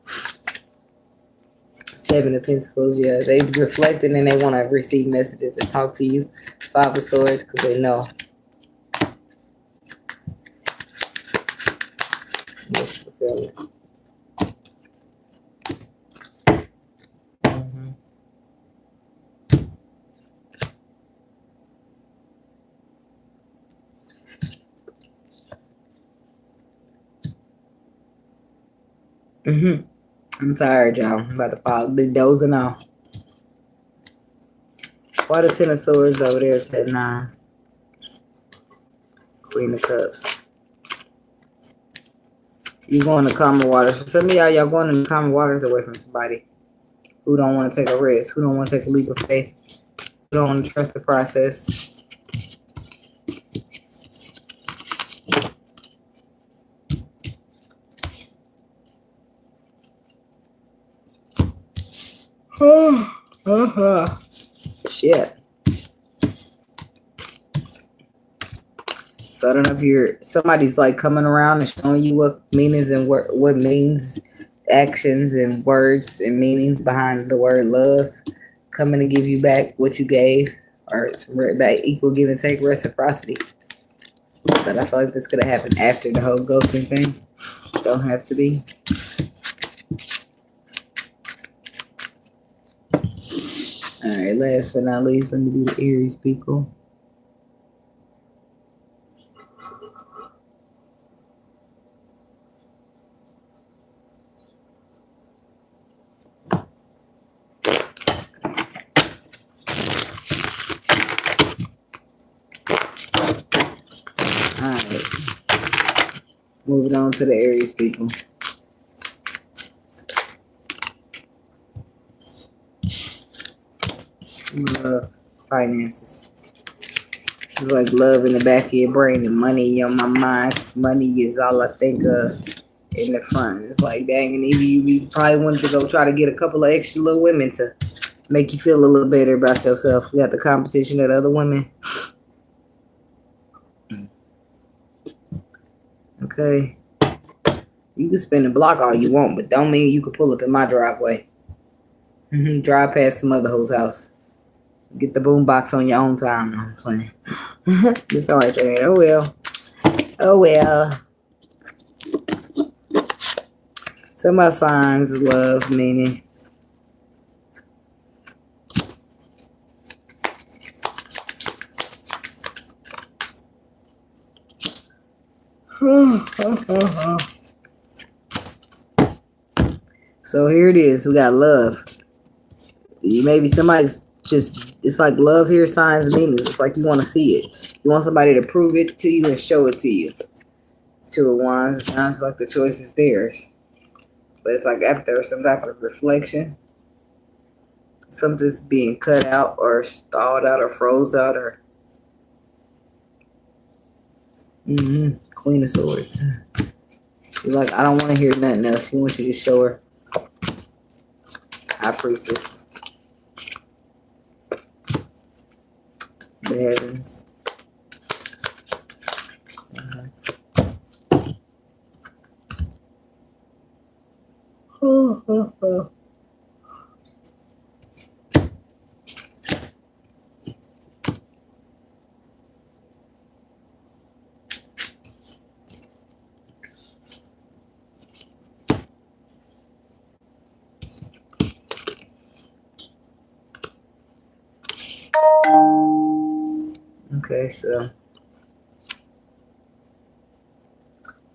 Seven of Pentacles, yeah. They reflect and then they want to receive messages and talk to you. Five of Swords, because they know. I'm tired, y'all. I'm about to fall. Big dozing off. Why the Ten of Swords over there is at 9? Queen of Cups. You going to calmer waters. For some of y'all going in calmer waters away from somebody who don't want to take a risk, who don't want to take a leap of faith, who don't want to trust the process. Shit. So I don't know if somebody's like coming around and showing you what meanings and what means, actions and words and meanings behind the word love, coming to give you back what you gave, or some back equal give and take, reciprocity. But I feel like this could have happened after the whole ghosting thing. Don't have to be. Alright, last but not least, let me do the Aries people. Alright. Moving on to the Aries people. Finances. It's like love in the back of your brain and money on my mind. Money is all I think of in the front. It's like, dang, and you probably wanted to go try to get a couple of extra little women to make you feel a little better about yourself. You got the competition of the other women. Okay. You can spin the block all you want, but don't mean you can pull up in my driveway. Drive past some other hoe's house. Get the boombox on your own time. I'm playing. It's alright there. Oh well. Oh well. Some of my signs love meaning. So here it is. We got love. Maybe somebody's just, it's like love here, signs, meanings. It's like you want to see it. You want somebody to prove it to you and show it to you. Two of Wands. Now it's like the choice is theirs. But it's like after some type of reflection, something's being cut out or stalled out or froze out or Queen of Swords. She's like, I don't want to hear nothing else. She wants you to show her. High Priestess. The heavens. Okay, so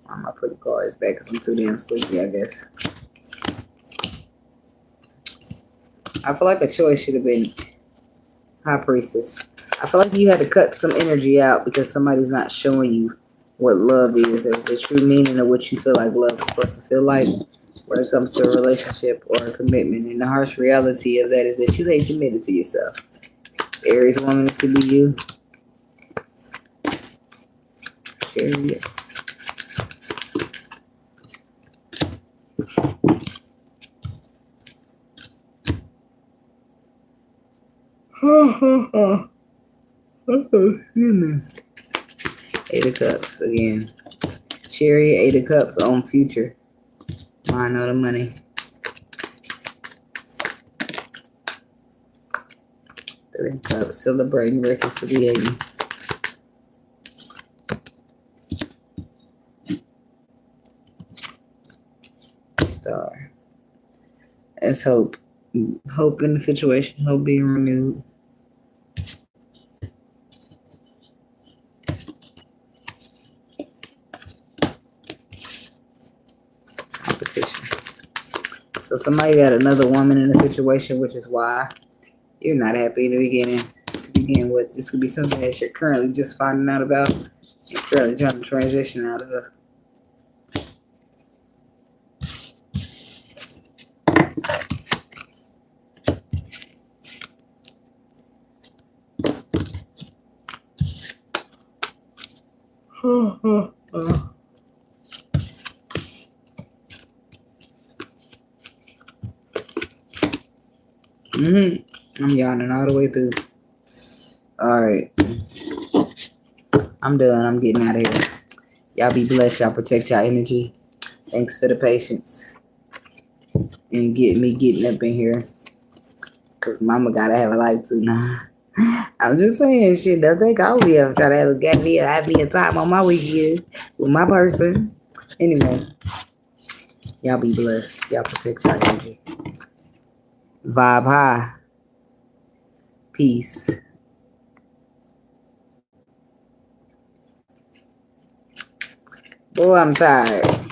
I'm gonna put the cards back because I'm too damn sleepy, I guess. I feel like a choice should have been High Priestess. I feel like you had to cut some energy out because somebody's not showing you what love is or the true meaning of what you feel like love's supposed to feel like when it comes to a relationship or a commitment. And the harsh reality of that is that you ain't committed to yourself. Aries woman, this could be you. Chariot. Eight of Cups again. Chariot, Eight of Cups on future. Mind on the money. Three of Cups, celebrating, reconciliating. Star. That's hope. Hope in the situation. Hope being renewed. Competition. So somebody got another woman in the situation, which is why you're not happy in the beginning. To begin with, this could be something that you're currently just finding out about and currently trying to transition out of. I'm yawning all the way through. All right. I'm done. I'm getting out of here. Y'all be blessed. Y'all protect y'all energy. Thanks for the patience. And getting up in here. Because mama got to have a life too now. I'm just saying, shit, don't think I'll be up trying to have me a time on my weekend with my person. Anyway, y'all be blessed. Y'all protect y'all energy. Vibe high. Peace. Boy, I'm tired.